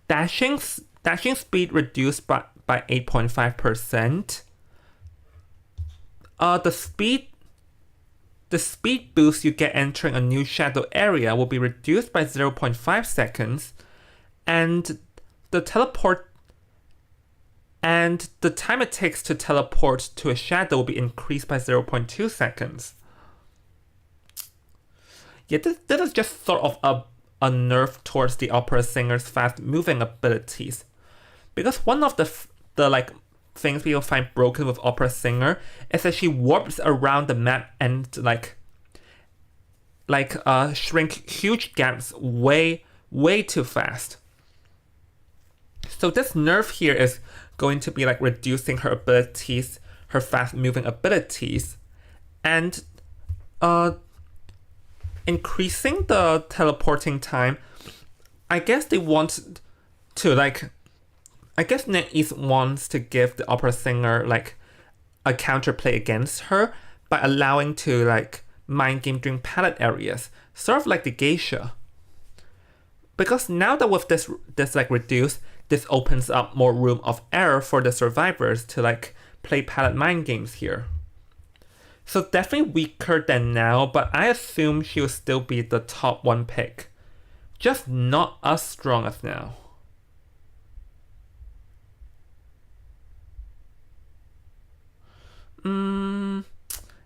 Dashing speed reduced by 8.5%. The speed boost you get entering a new shadow area will be reduced by 0.5 seconds, and the time it takes to teleport to a shadow will be increased by 0.2 seconds. Yeah, this is just sort of a nerf towards the opera singer's fast moving abilities. Because one of the like things people find broken with opera singer is that she warps around the map and shrink huge gaps way too fast. So this nerf here is going to be like reducing her abilities, her fast moving abilities, and increasing the teleporting time. I guess they want to I guess NetEase wants to give the opera singer like a counterplay against her by allowing to like mind game during palette areas, sort of like the geisha. Because now that with this like reduced, this opens up more room of error for the survivors to like play palette mind games here. So definitely weaker than now, but I assume she will still be the top 1 pick. Just not as strong as now.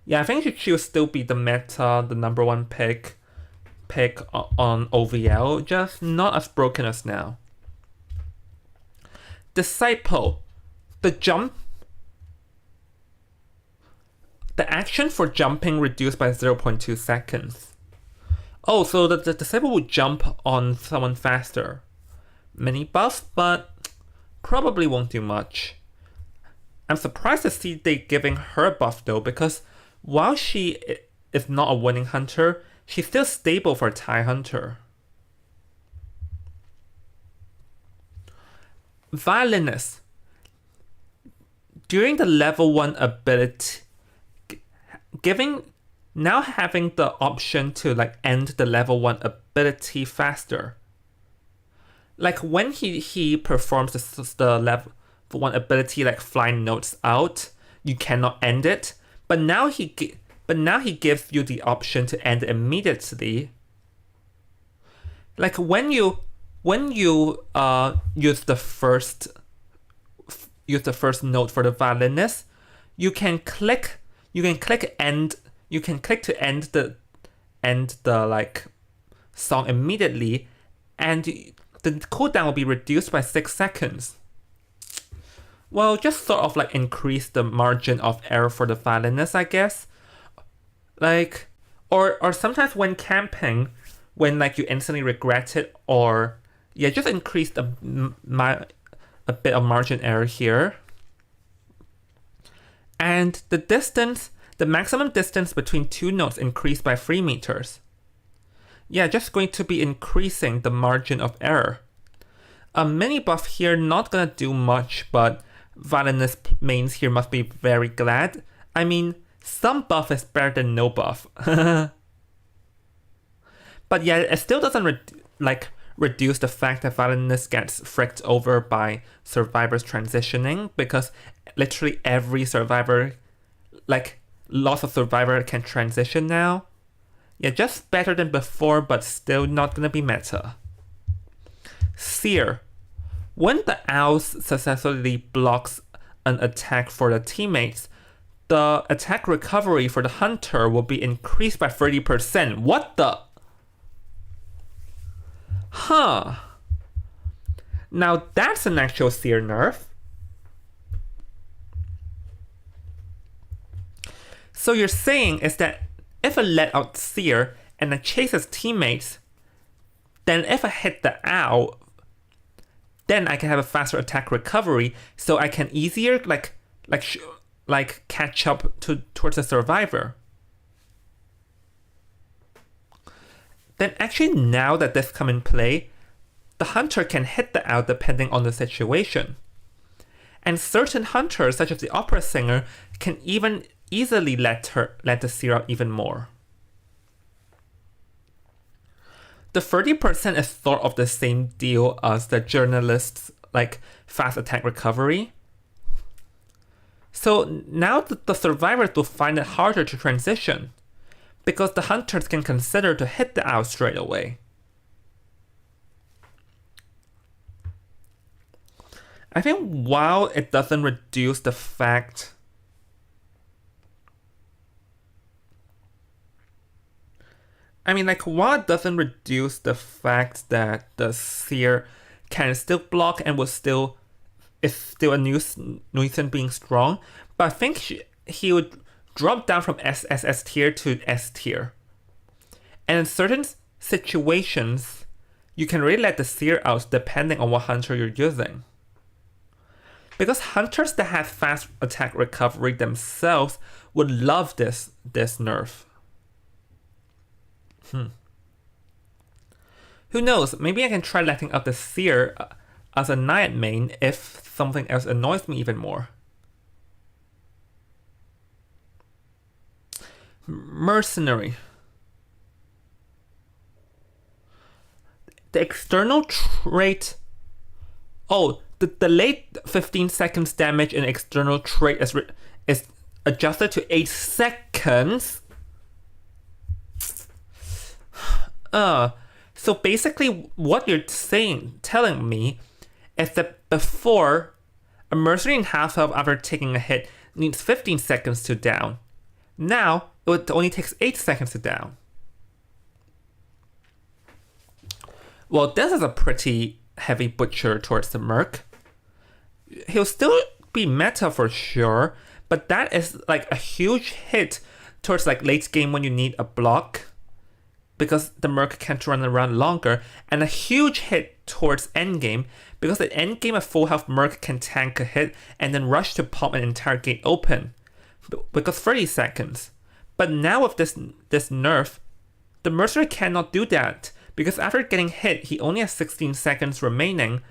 Yeah, I think she will still be the number 1 pick on OVL, just not as broken as now. Disciple. The action for jumping reduced by 0.2 seconds. Oh, so the Disciple would jump on someone faster. Mini buff, but probably won't do much. I'm surprised to see they giving her a buff though, because while she is not a winning hunter, she's still stable for a tie hunter. Violinist. During the level 1 ability, having the option to like end the level 1 ability faster. Like when he performs the level 1 ability like flying notes out, you cannot end it. But now he gives you the option to end it immediately. Like when you use the first note for the violinist, you can click end. You can click to end the like song immediately, and the cooldown will be reduced by 6 seconds. Well, just sort of like increase the margin of error for the violinist, I guess. Like, or sometimes when camping, when like you instantly regret it, or yeah, just increase a bit of margin error here. And the maximum distance between 2 notes increased by 3 meters. Yeah, just going to be increasing the margin of error. A mini buff here, not gonna do much, but violinist mains here must be very glad. I mean, some buff is better than no buff. But yeah, it still doesn't reduce the fact that violinist gets fricked over by survivors transitioning, because literally every survivor, like lots of survivor can transition now. Yeah, just better than before, but still not gonna be meta. Seer. When the owl successfully blocks an attack for the teammates, the attack recovery for the hunter will be increased by 30%. What the? Huh. Now that's an actual Seer nerf. So you're saying is that if I let out Seer and I chase his teammates, then if I hit the owl, then I can have a faster attack recovery, so I can easier like catch up towards the survivor. then actually now that this come in play, the hunter can hit the out depending on the situation. And certain hunters, such as the opera singer, can even easily let the seer out even more. The 30% is sort of the same deal as the journalist's fast attack recovery. So now the survivors will find it harder to transition, because the hunters can consider to hit the out straight away. I think while it doesn't reduce the fact while it doesn't reduce the fact that the seer can still block and is still a nuisance being strong, but I think he would drop down from S tier to S tier. And in certain situations, you can really let the seer out depending on what hunter you're using. Because hunters that have fast attack recovery themselves would love this nerf. Who knows, maybe I can try letting out the seer as a Naiad main if something else annoys me even more. Mercenary. The external trait... Oh, the late 15 seconds damage in external trait is adjusted to 8 seconds. So basically what you're telling me is that before, a mercenary in half health after taking a hit needs 15 seconds to down. Now, it only takes 8 seconds to down. Well, this is a pretty heavy butcher towards the merc. He'll still be meta for sure, but that is a huge hit towards late game when you need a block, because the merc can't run around longer, and a huge hit towards endgame, because at endgame a full health merc can tank a hit and then rush to pop an entire gate open, because 30 seconds. But now with this nerf, the mercenary cannot do that, because after getting hit, he only has 16 seconds remaining,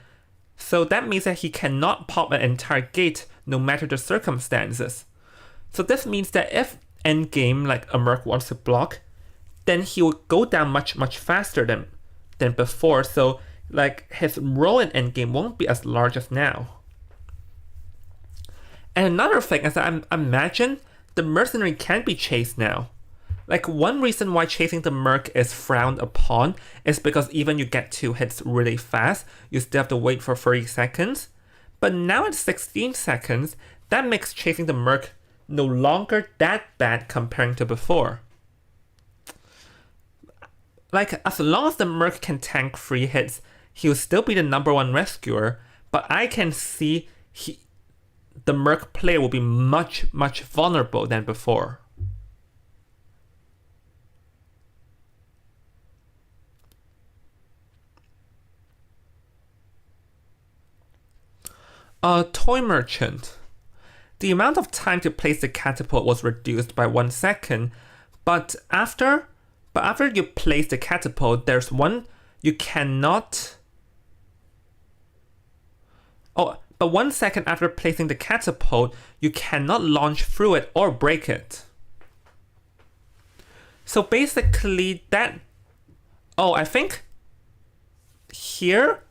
so that means that he cannot pop an entire gate no matter the circumstances. So this means that if endgame, a merc wants to block, then he will go down much, much faster than before, so his role in endgame won't be as large as now. And another thing is that I imagine the mercenary can be chased now. One reason why chasing the merc is frowned upon is because even you get 2 hits really fast, you still have to wait for 30 seconds. But now at 16 seconds, that makes chasing the merc no longer that bad comparing to before. As long as the merc can tank 3 hits, he'll still be the number 1 rescuer, but I can see the merc player will be much, much vulnerable than before. Toy Merchant. The amount of time to place the catapult was reduced by 1 second, but after you place the catapult, there's one you cannot... but 1 second after placing the catapult, you cannot launch through it or break it. So basically that... I think here,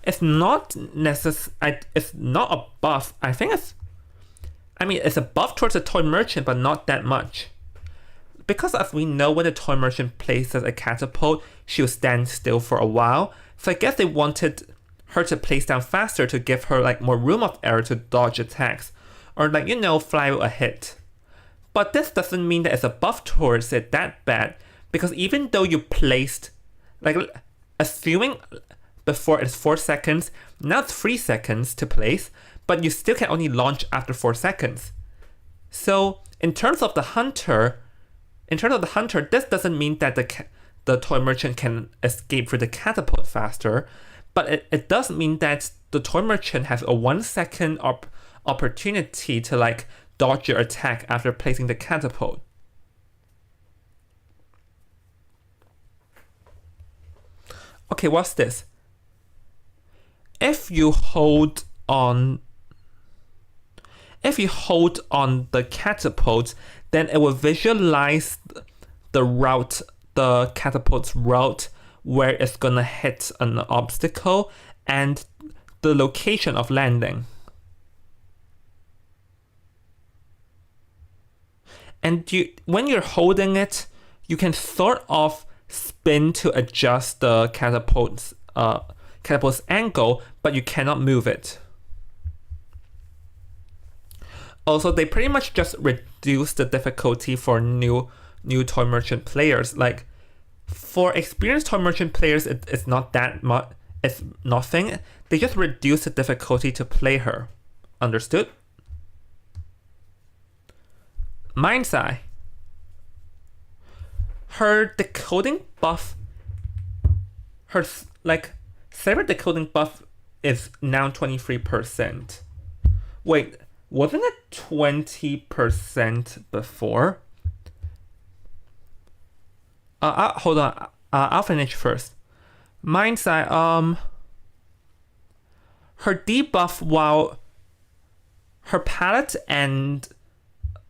it's not it's not a buff. I think it's a buff towards the Toy Merchant, but not that much. Because as we know, when the Toy Merchant places a catapult, she'll stand still for a while. So I guess they wanted her to place down faster to give her more room of error to dodge attacks, or fly a hit. But this doesn't mean that it's a buff towards it that bad, because even though you placed, assuming before it's 4 seconds, now it's 3 seconds to place, but you still can only launch after 4 seconds. So in terms of the hunter, this doesn't mean that the Toy Merchant can escape through the catapult faster, but it does mean that the Toy Merchant has a 1 second opportunity to dodge your attack after placing the catapult. Okay, what's this? If you hold on the catapult, then it will visualize the route, the catapult's route, where it's gonna hit an obstacle and the location of landing. And when you're holding it, you can sort of spin to adjust the catapult's angle, but you cannot move it. Also, they pretty much just reduce the difficulty for new toy merchant players. Like, for experienced toy merchant players, it's not that much. It's nothing. They just reduce the difficulty to play her. Understood? Mind's Eye. Her decoding buff, her cyber decoding buff is now 23%. Wait, wasn't it 20% before? Hold on. I'll finish first. Mind's Eye, her debuff, while her palette and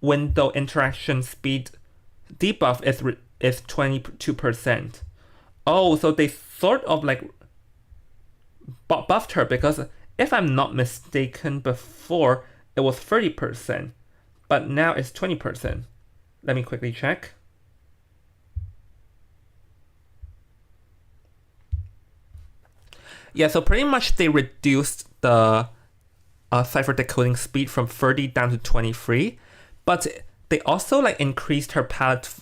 window interaction speed debuff is 22%. Oh, so they sort of like buffed her, because if I'm not mistaken, before it was 30%, but now it's 20%. Let me quickly check. Yeah, so pretty much they reduced the cipher decoding speed from 30 down to 23, but they also like increased her palette,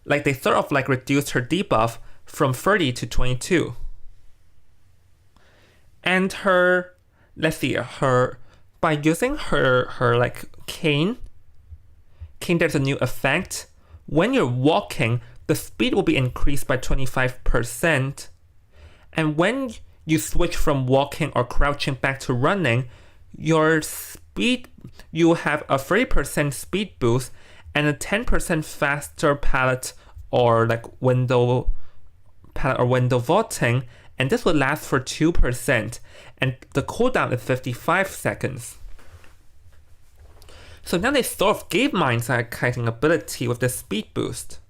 like they sort of like reduced her debuff from 30 to 22. And her, let's see, her, by using her like cane, there's a new effect. When you're walking, the speed will be increased by 25%. And when you switch from walking or crouching back to running, your speed, you have a 30% speed boost and a 10% faster palette or like window palette or window vaulting, and this will last for 2%, and the cooldown is 55 seconds. So now they sort of gave Mind's Eye a kiting ability with the speed boost.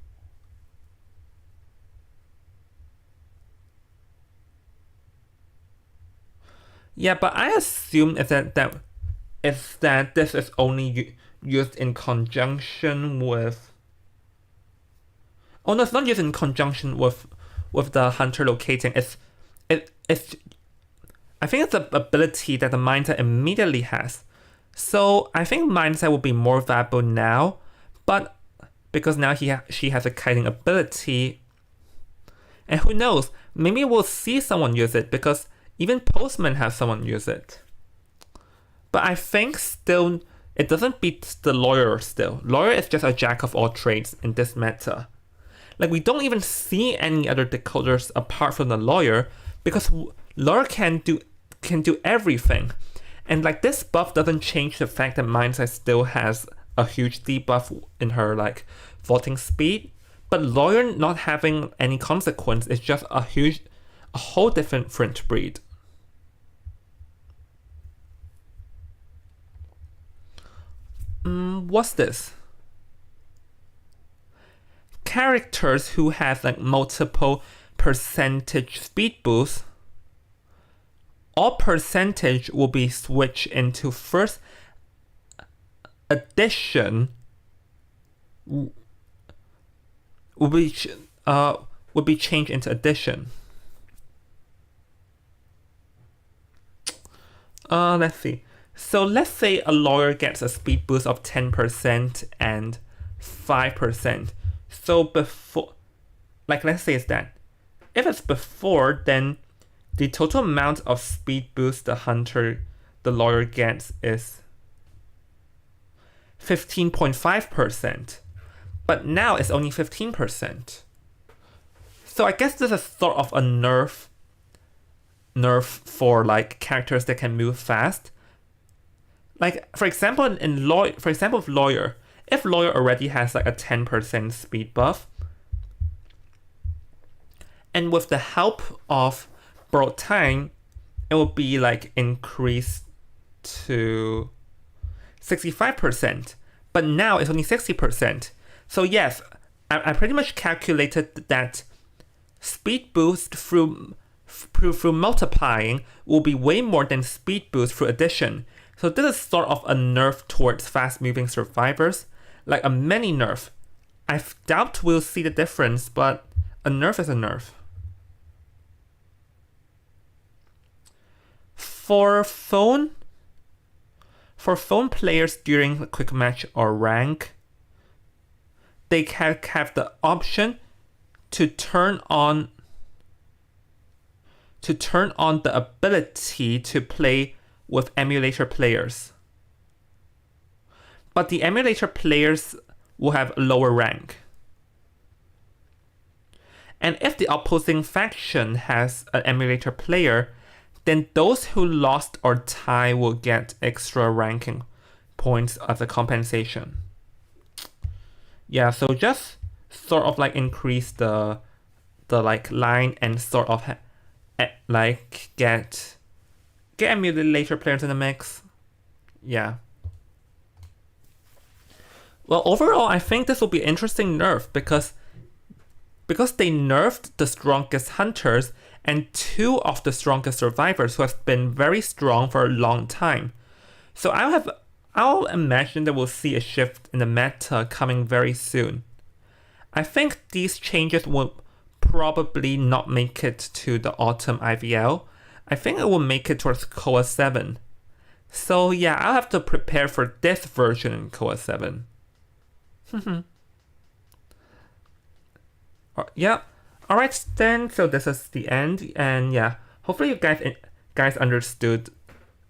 Yeah, but I assume that this is only used in conjunction with. Oh no, it's not used in conjunction with the hunter locating. It's I think it's an ability that the Mind's Eye immediately has. So I think Mind's Eye will be more valuable now, but because now she has a kiting ability, and who knows, maybe we'll see someone use it, because even Postman has someone use it. But I think still, it doesn't beat the Lawyer still. Lawyer is just a jack of all trades in this meta. Like, we don't even see any other decoders apart from the Lawyer, because Lawyer can do everything. And like, this buff doesn't change the fact that Mind's Eye still has a huge debuff in her like vaulting speed. But Lawyer not having any consequence is just a whole different breed. What's this? Characters who have like multiple percentage speed boosts, all percentage will be switched into first edition. Will be changed into edition. Let's see. So let's say a Lawyer gets a speed boost of 10% and 5%. So before, like, let's say it's that. If it's before, then the total amount of speed boost the Lawyer gets is 15.5%. But now it's only 15%. So I guess this is sort of a nerf for like characters that can move fast. Like, for example, with Lawyer, if Lawyer already has like a 10% speed buff, And with the help of borrowed time, it will be like increased to 65%. But now it's only 60%. So yes, I pretty much calculated that speed boost through multiplying will be way more than speed boost through addition. So this is sort of a nerf towards fast-moving survivors, like a mini nerf. I doubt we'll see the difference, but a nerf is a nerf. For phone players during a quick match or rank, they can have the option to turn on the ability to play with emulator players. But the emulator players will have a lower rank. And if the opposing faction has an emulator player, then those who lost or tie will get extra ranking points as a compensation. Yeah, so just sort of like increase the like line and sort of like get emulator players in the mix. Yeah. Well, overall, I think this will be an interesting nerf because they nerfed the strongest hunters and two of the strongest survivors who have been very strong for a long time. So I'll imagine that we'll see a shift in the meta coming very soon. I think these changes will probably not make it to the autumn IVL. I think it will make it towards Koa 7. So yeah, I'll have to prepare for this version in Koa 7. Yeah. Alright then, so this is the end, and yeah, hopefully you guys understood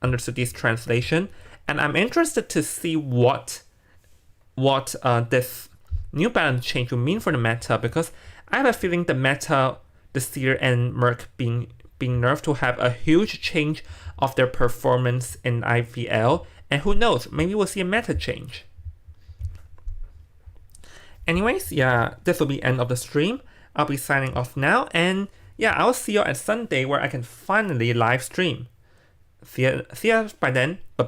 this translation, and I'm interested to see what this new balance change will mean for the meta, because I have a feeling the meta, the Seer and Merc being nerfed will have a huge change of their performance in IVL, and who knows, maybe we'll see a meta change. Anyways, yeah, this will be end of the stream. I'll be signing off now, and yeah, I'll see you at Sunday where I can finally live stream. See ya by then. Bye.